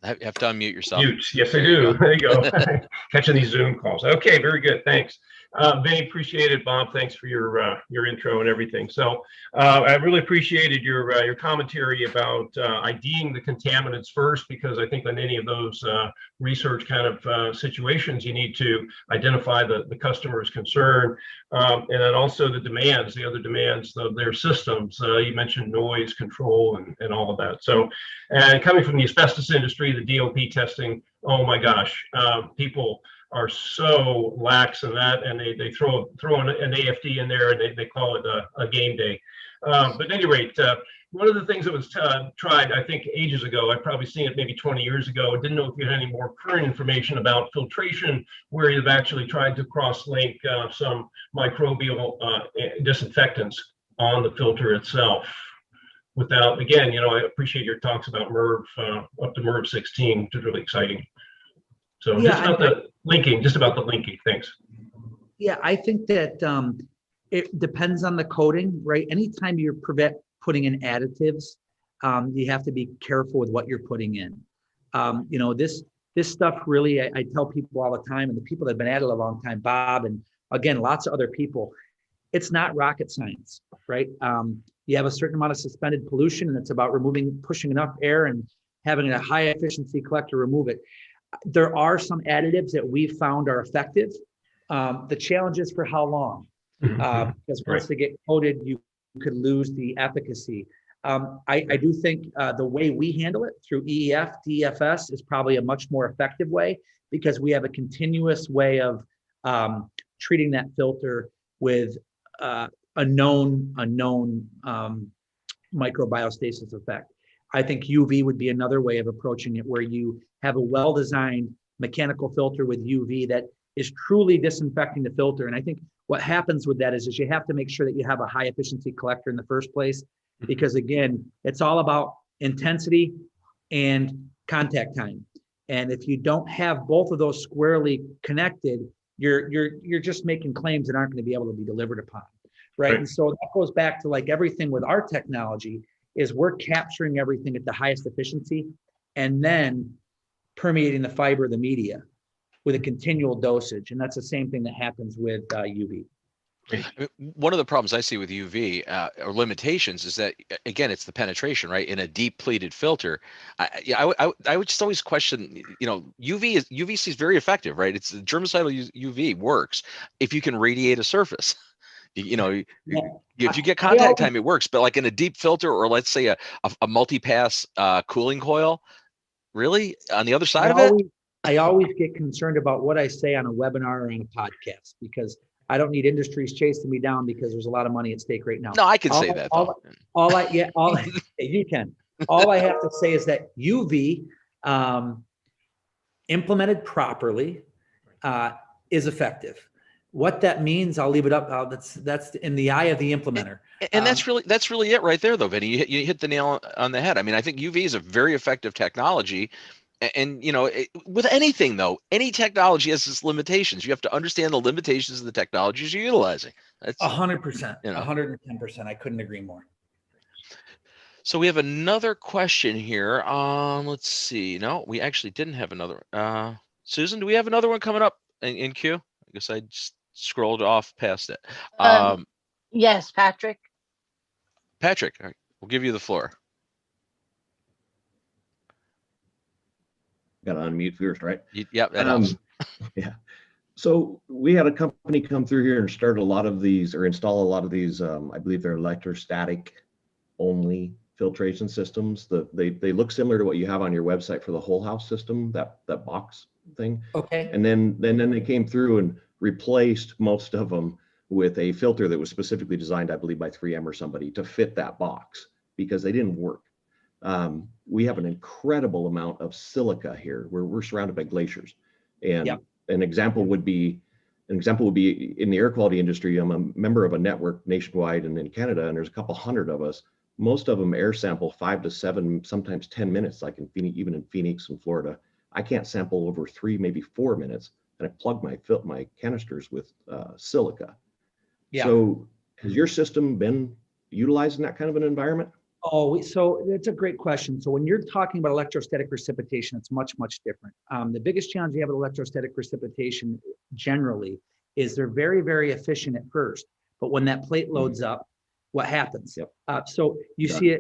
You have to unmute yourself. Mute. Yes, I do. There you go. Catching these Zoom calls. Okay, very good. Thanks. Vinny, appreciate it. Bob, thanks for your intro and everything. So I really appreciated your commentary about IDing the contaminants first, because I think on any of those research kind of situations, you need to identify the customer's concern, and then also the other demands of their systems. You mentioned noise control and all of that. So, and coming from the asbestos industry, the DOP testing, oh my gosh, people are so lax in that, and they throw an AFD in there, and they call it a game day. But at any rate, one of the things that was tried, I think, ages ago, I've probably seen it maybe 20 years ago. I didn't know if you had any more current information about filtration, where you've actually tried to cross-link some microbial disinfectants on the filter itself. Without, again, I appreciate your talks about MERV up to MERV 16, which is really exciting. So yeah, just about the linking. Thanks. Yeah, I think that it depends on the coating, right? Anytime you're putting in additives, you have to be careful with what you're putting in. This stuff really, I tell people all the time, and the people that have been at it a long time, Bob, and again, lots of other people, it's not rocket science, right? You have a certain amount of suspended pollution, and it's about pushing enough air and having a high efficiency collector remove it. There are some additives that we found are effective. The challenge is for how long, because once they get coated, you could lose the efficacy. I do think the way we handle it through EEF, DFS is probably a much more effective way, because we have a continuous way of treating that filter with a known microbiostasis effect. I think UV would be another way of approaching it, where you have a well-designed mechanical filter with UV that is truly disinfecting the filter. And I think what happens with that is you have to make sure that you have a high efficiency collector in the first place, because again, it's all about intensity and contact time. And if you don't have both of those squarely connected, you're just making claims that aren't going to be able to be delivered upon, right? And so that goes back to like everything with our technology, is we're capturing everything at the highest efficiency and then permeating the fiber of the media with a continual dosage. And that's the same thing that happens with UV. One of the problems I see with UV or limitations is that, again, it's the penetration, right? In a deep pleated filter, I would just always question, UVC is very effective, right? It's germicidal UV works if you can radiate a surface. If you get contact time, it works. But like in a deep filter, or let's say a multi-pass cooling coil, really on the other side of it? I always get concerned about what I say on a webinar or on a podcast, because I don't need industries chasing me down, because there's a lot of money at stake right now. No, I can say that. You can. All I have to say is that UV implemented properly is effective. What that means, I'll leave it up. That's in the eye of the implementer. And that's really it right there, though, Vinny. You hit the nail on the head. I mean, I think UV is a very effective technology. And with anything, though, any technology has its limitations. You have to understand the limitations of the technologies you're utilizing. That's 100%, 110%. I couldn't agree more. So we have another question here. Let's see. No, we actually didn't have another. Susan, do we have another one coming up in queue? I guess I just scrolled off past it. Yes, Patrick. Patrick, all right, we'll give you the floor. Got to unmute first, right? Yep, that helps. Yeah. So we had a company come through here and start a lot of these, or install a lot of these. I believe they're electrostatic only filtration systems. They look similar to what you have on your website for the whole house system. That box thing. Okay. And then they came through and replaced most of them with a filter that was specifically designed, I believe, by 3M or somebody to fit that box because they didn't work. We have an incredible amount of silica here. We're surrounded by glaciers. And Yep. an example would be in the air quality industry. I'm a member of a network nationwide and in Canada, and there's a couple hundred of us. Most of them air sample 5 to 7, sometimes 10 minutes, like in Phoenix, even in Phoenix and Florida. I can't sample over 3, maybe 4 minutes, and I plug my canisters with silica. Yeah. So has your system been utilized in that kind of an environment? Oh, so it's a great question. So when you're talking about electrostatic precipitation, it's much, much different. The biggest challenge you have with electrostatic precipitation generally is they're very, very efficient at first. But when that plate loads up, what happens? Yep. So you see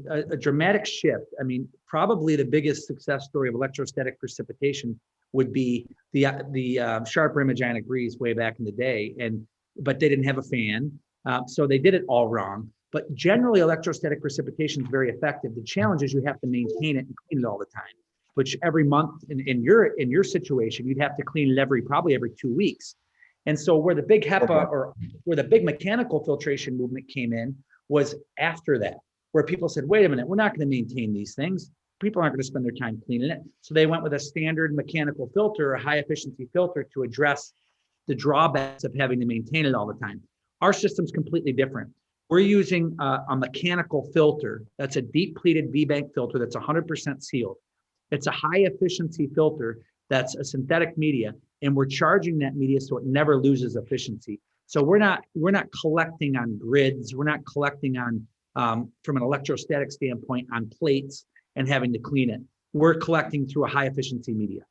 a dramatic shift. I mean, probably the biggest success story of electrostatic precipitation would be the Sharp Rim Giant Breeze way back in the day. But they didn't have a fan. So they did it all wrong. But generally, electrostatic precipitation is very effective. The challenge is you have to maintain it and clean it all the time, which every month in your situation, you'd have to clean it probably every 2 weeks. And so where the big HEPA or where the big mechanical filtration movement came in was after that, where people said, wait a minute, we're not going to maintain these things. People aren't going to spend their time cleaning it. So they went with a standard mechanical filter, a high efficiency filter to address the drawbacks of having to maintain it all the time. Our system's completely different. We're using a mechanical filter. That's a deep pleated V-bank filter that's 100% sealed. It's a high efficiency filter that's a synthetic media, and we're charging that media so it never loses efficiency. So we're not collecting on grids. We're not collecting on from an electrostatic standpoint on plates and having to clean it. We're collecting through a high efficiency media.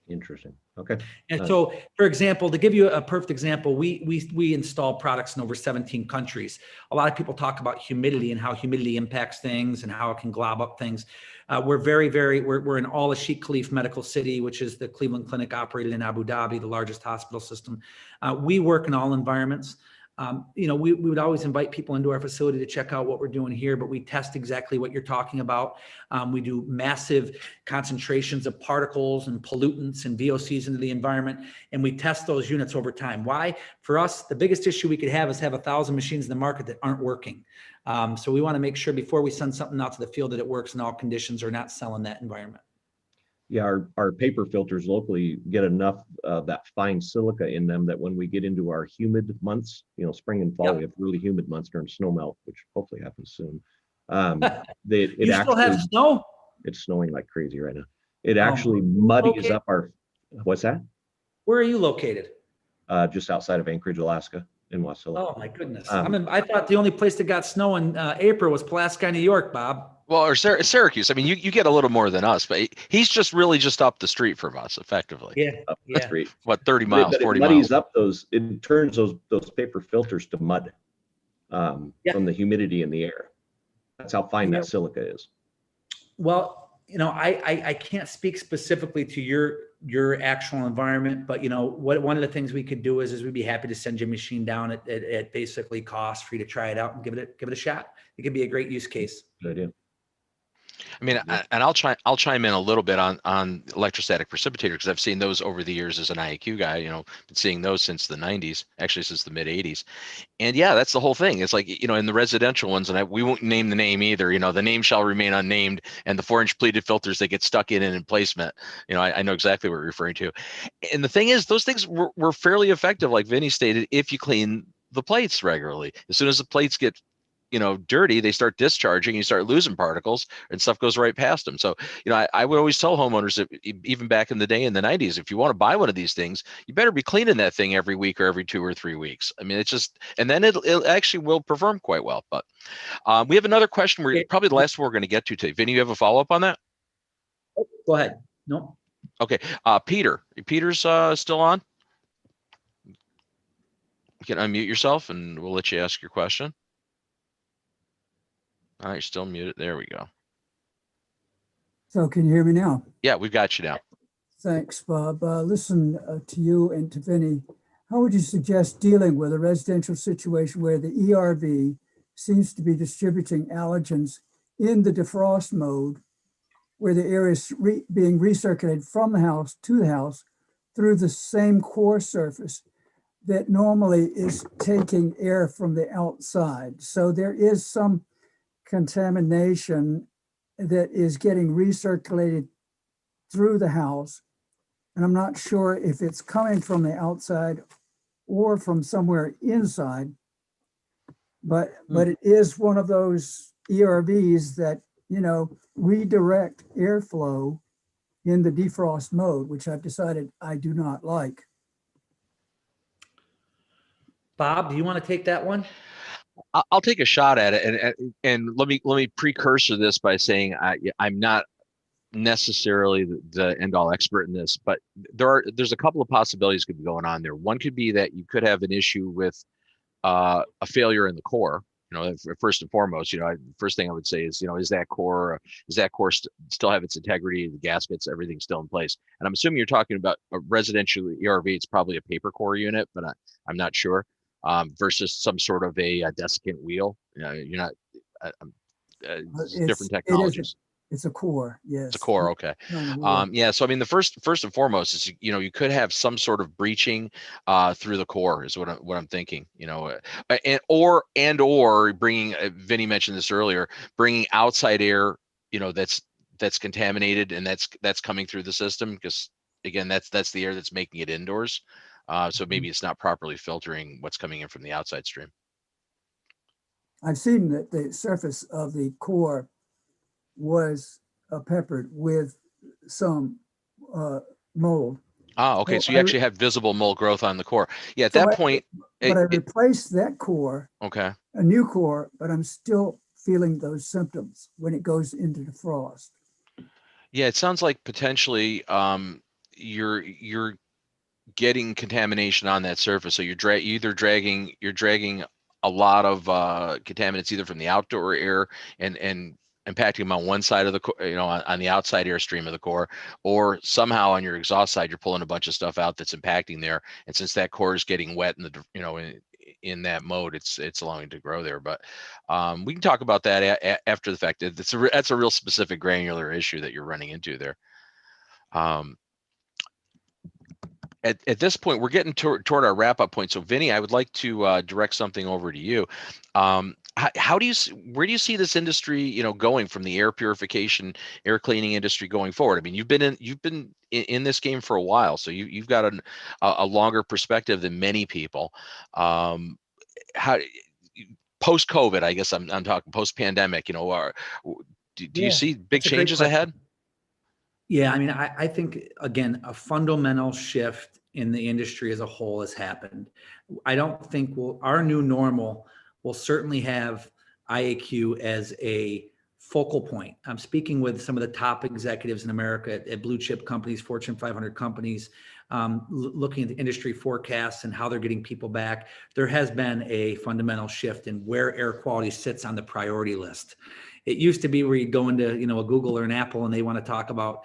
Interesting. Okay. And so, for example, to give you a perfect example, we install products in over 17 countries. A lot of people talk about humidity and how humidity impacts things and how it can glob up things. We're in Al Sheikh Khalifa Medical City, which is the Cleveland Clinic operated in Abu Dhabi, the largest hospital system. We work in all environments. We would always invite people into our facility to check out what we're doing here, but we test exactly what you're talking about. We do massive concentrations of particles and pollutants and VOCs into the environment, and we test those units over time. Why? For us, the biggest issue we could have is have 1,000 machines in the market that aren't working. So we want to make sure before we send something out to the field that it works in all conditions or not selling that environment. Yeah, our paper filters locally get enough of that fine silica in them that when we get into our humid months, spring and fall, we have really humid months during snow melt, which hopefully happens soon. You still have snow? It's snowing like crazy right now. It actually muddies up what's that? Where are you located? Just outside of Anchorage, Alaska, in Wasilla. Oh my goodness. I thought the only place that got snow in April was Pulaski, New York, Bob. Well, or Syracuse. I mean, you get a little more than us, but he's just up the street from us, effectively. Yeah. Up the street. What, 30 miles, 40 miles? It muddies miles. up it turns those paper filters to mud from the humidity in the air. That's how fine that silica is. Well, I can't speak specifically to your actual environment, but one of the things we could do is we'd be happy to send your machine down at basically cost for you to try it out and give it a shot. It could be a great use case. Good idea. I mean, and I'll chime in a little bit on electrostatic precipitator, because I've seen those over the years as an IAQ guy. Been seeing those since the 90s, actually since the mid 80s. And yeah, that's the whole thing. It's like, in the residential ones, and we won't name the name either. The name shall remain unnamed, and the 4-inch pleated filters that get stuck in placement. I know exactly what you're referring to. And the thing is, those things were fairly effective, like Vinny stated, if you clean the plates regularly. As soon as the plates get dirty, they start discharging, you start losing particles, and stuff goes right past them. So, I would always tell homeowners that even back in the day in the 90s, if you want to buy one of these things, you better be cleaning that thing every week or every 2 or 3 weeks. I mean, it's just, and then it actually will perform quite well. But we have another question. Probably the last one we're going to get to today. Vinny, you have a follow-up on that? Oh, go ahead. No. Okay. Peter's still on? You can unmute yourself and we'll let you ask your question. All right, you're still muted. There we go. So can you hear me now? Yeah, we've got you now. Thanks, Bob. Listen to you and to Vinny. How would you suggest dealing with a residential situation where the ERV seems to be distributing allergens in the defrost mode where the air is being recirculated from the house to the house through the same core surface that normally is taking air from the outside. So there is some contamination that is getting recirculated through the house. And I'm not sure if it's coming from the outside or from somewhere inside, but it is one of those ERVs that, you know, redirect airflow in the defrost mode, which I've decided I do not like. Bob, do you want to take that one? I'll take a shot at it, and let me precursor this by saying I'm not necessarily the end all expert in this, but there's a couple of possibilities could be going on there. One could be that you could have an issue with a failure in the core. You know, first and foremost, you know, first thing I would say is, you know, is that core still have its integrity, the gaskets, everything's still in place? And I'm assuming you're talking about a residential ERV. It's probably a paper core unit, but I'm not sure. Versus some sort of a desiccant wheel. You know, you're not different technologies. It's a core, yes. It's a core, okay. Yeah, so I mean, the first and foremost is, you know, you could have some sort of breaching through the core is what I'm thinking, you know, or bringing, Vinny mentioned this earlier, bringing outside air, you know, that's contaminated and that's coming through the system, because again, that's the air that's making it indoors. So maybe it's not properly filtering what's coming in from the outside stream. I've seen that the surface of the core was peppered with some mold. Ah, okay. So you actually have visible mold growth on the core. Yeah, at that point. But I replaced that core. Okay. A new core, but I'm still feeling those symptoms when it goes into the frost. Yeah, it sounds like potentially you're getting contamination on that surface. So you're dragging a lot of contaminants either from the outdoor air and impacting them on one side of the core, you know, on the outside airstream of the core, or somehow on your exhaust side, you're pulling a bunch of stuff out that's impacting there. And since that core is getting wet in the, you know, in that mode, it's allowing it to grow there. But we can talk about that after the fact. That's a real specific granular issue that you're running into there. At this point, we're getting toward our wrap-up point. So, Vinny, I would like to direct something over to you. Where do you see this industry, you know, going from the air purification, air cleaning industry going forward? I mean, you've been in this game for a while, so you've got a longer perspective than many people. How post-COVID, I guess I'm talking post-pandemic. You know, do you see big changes ahead? Yeah, I mean, I think, again, a fundamental shift in the industry as a whole has happened. I don't think our new normal will certainly have IAQ as a focal point. I'm speaking with some of the top executives in America at blue chip companies, Fortune 500 companies, looking at the industry forecasts and how they're getting people back. There has been a fundamental shift in where air quality sits on the priority list. It used to be where you'd go into, you know, a Google or an Apple and they want to talk about,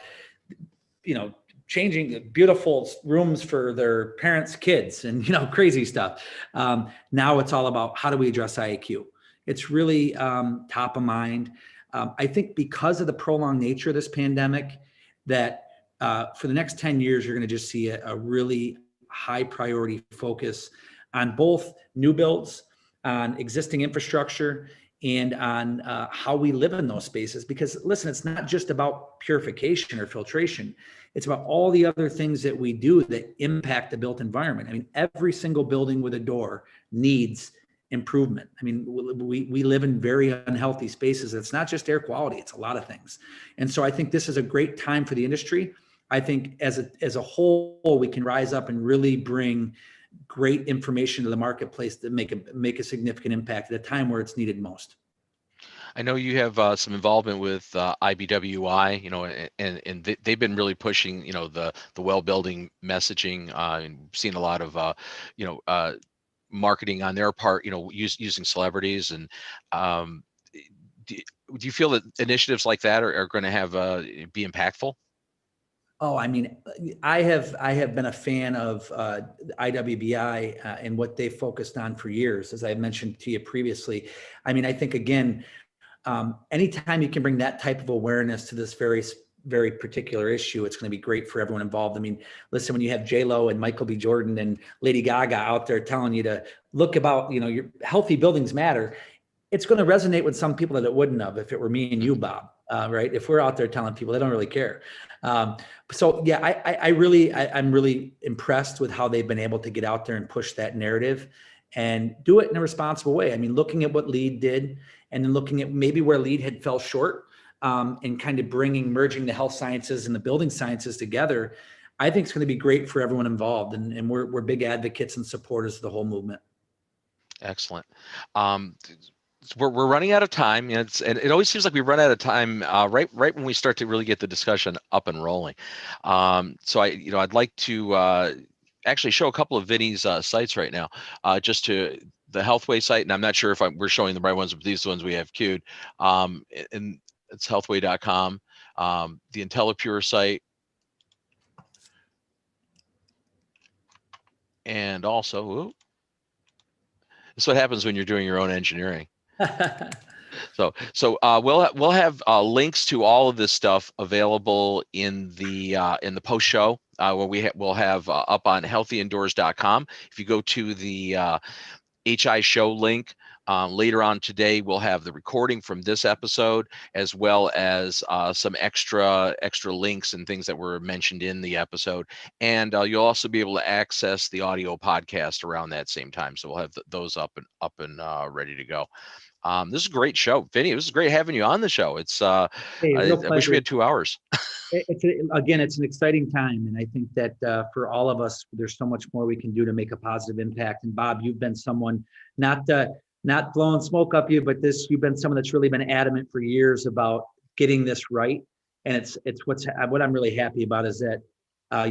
you know, changing beautiful rooms for their parents' kids and, you know, crazy stuff. Now it's all about how do we address IAQ? It's really top of mind. I think because of the prolonged nature of this pandemic, that for the next 10 years, you're going to just see a really high priority focus on both new builds, on existing infrastructure, and on how we live in those spaces. Because listen, it's not just about purification or filtration. It's about all the other things that we do that impact the built environment. I mean, every single building with a door needs improvement. I mean, we live in very unhealthy spaces. It's not just air quality, it's a lot of things. And so I think this is a great time for the industry. I think as a whole, we can rise up and really bring great information to the marketplace that make a significant impact at a time where it's needed most. I know you have some involvement with IBWI, you know, and they've been really pushing, you know, the well building messaging, and seen a lot of, you know, marketing on their part, you know, using celebrities. And do you feel that initiatives like that are going to have be impactful? Oh, I mean, I have been a fan of IWBI and what they focused on for years, as I mentioned to you previously. I mean, I think, again, anytime you can bring that type of awareness to this very very particular issue, it's going to be great for everyone involved. I mean, listen, when you have J-Lo and Michael B. Jordan and Lady Gaga out there telling you to look about, your healthy buildings matter, it's going to resonate with some people that it wouldn't have if it were me and you, Bob, right? If we're out there telling people, they don't really care. So yeah, I'm really impressed with how they've been able to get out there and push that narrative and do it in a responsible way. I mean, looking at what LEED did and then looking at maybe where LEED had fell short, and kind of merging the health sciences and the building sciences together, I think it's going to be great for everyone involved. And we're big advocates and supporters of the whole movement. Excellent. We're running out of time, and it always seems like we run out of time right when we start to really get the discussion up and rolling. So I'd like to actually show a couple of Vinny's sites right now, just to the Healthway site, and I'm not sure if we're showing the right ones, but these ones we have queued. And it's healthway.com, the IntelliPure site, and also, this is what happens when you're doing your own engineering. So we'll have links to all of this stuff available in the post show, where we'll have up on healthyindoors.com. If you go to the HI show link, later on today, we'll have the recording from this episode, as well as some extra links and things that were mentioned in the episode. And you'll also be able to access the audio podcast around that same time. So we'll have those up and ready to go. This is a great show, Vinny. This is great having you on the show. It's I wish we had 2 hours. It's an exciting time, and I think that for all of us, there's so much more we can do to make a positive impact. And Bob, you've been someone not blowing smoke up you, but you've been someone that's really been adamant for years about getting this right. And it's what I'm really happy about is that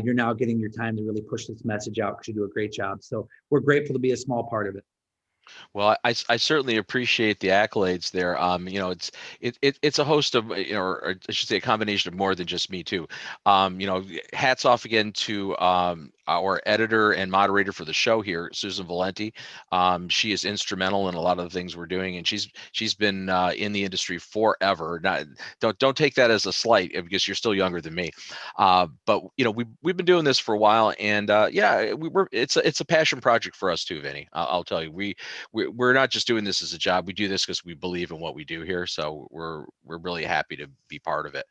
you're now getting your time to really push this message out, because you do a great job. So we're grateful to be a small part of it. Well, I certainly appreciate the accolades there. It's a host of, or I should say a combination of more than just me too. Hats off again to our editor and moderator for the show here, Susan Valenti. She is instrumental in a lot of the things we're doing, and she's been in the industry forever. Don't take that as a slight, because you're still younger than me. But we've been doing this for a while, and it's a passion project for us too, Vinny. I'll tell you, we're not just doing this as a job. We do this because we believe in what we do here. So we're really happy to be part of it.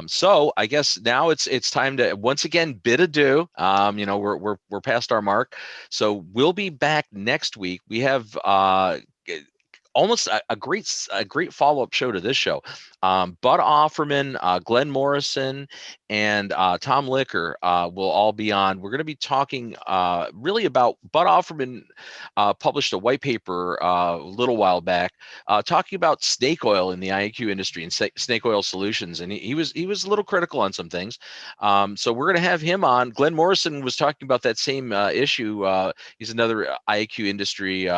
So I guess now it's time to once again bid adieu. We're past our mark. So we'll be back next week. We have almost a great follow-up show to this show. Bud Offerman, Glenn Morrison, and Tom Licker will all be on. We're going to be talking really about Bud Offerman published a white paper a little while back talking about snake oil in the IAQ industry and snake oil solutions, and he was a little critical on some things. So we're going to have him on. Glenn Morrison was talking about that same issue. He's another IAQ industry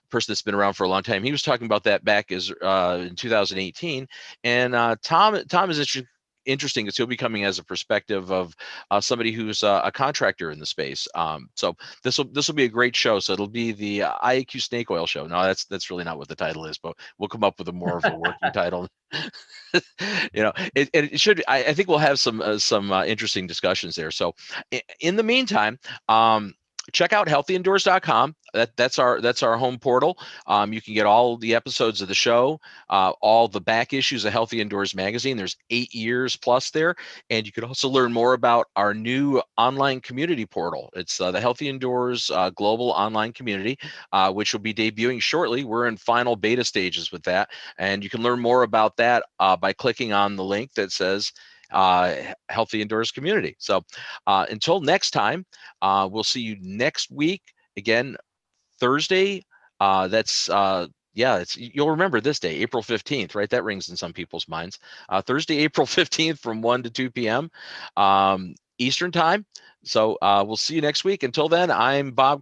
person that's been around for a long time. He was talking about that back in 2018. And Tom is interesting because he'll be coming as a perspective of somebody who's a contractor in the space. So this will be a great show. So it'll be the IAQ Snake Oil Show. No, that's really not what the title is, but we'll come up with a more of a working title. It should. I think we'll have some interesting discussions there. So in the meantime, check out healthyindoors.com. That's our home portal. You can get all the episodes of the show, all the back issues of Healthy Indoors magazine. There's 8 years plus there, and you can also learn more about our new online community portal. It's the Healthy Indoors global online community, which will be debuting shortly. We're in final beta stages with that, and you can learn more about that by clicking on the link that says Healthy Indoors community. So until next time, we'll see you next week again, Thursday. You'll remember this day, April 15th, right? That rings in some people's minds. Thursday, April 15th from 1 to 2 p.m. Eastern time. So we'll see you next week. Until then, I'm Bob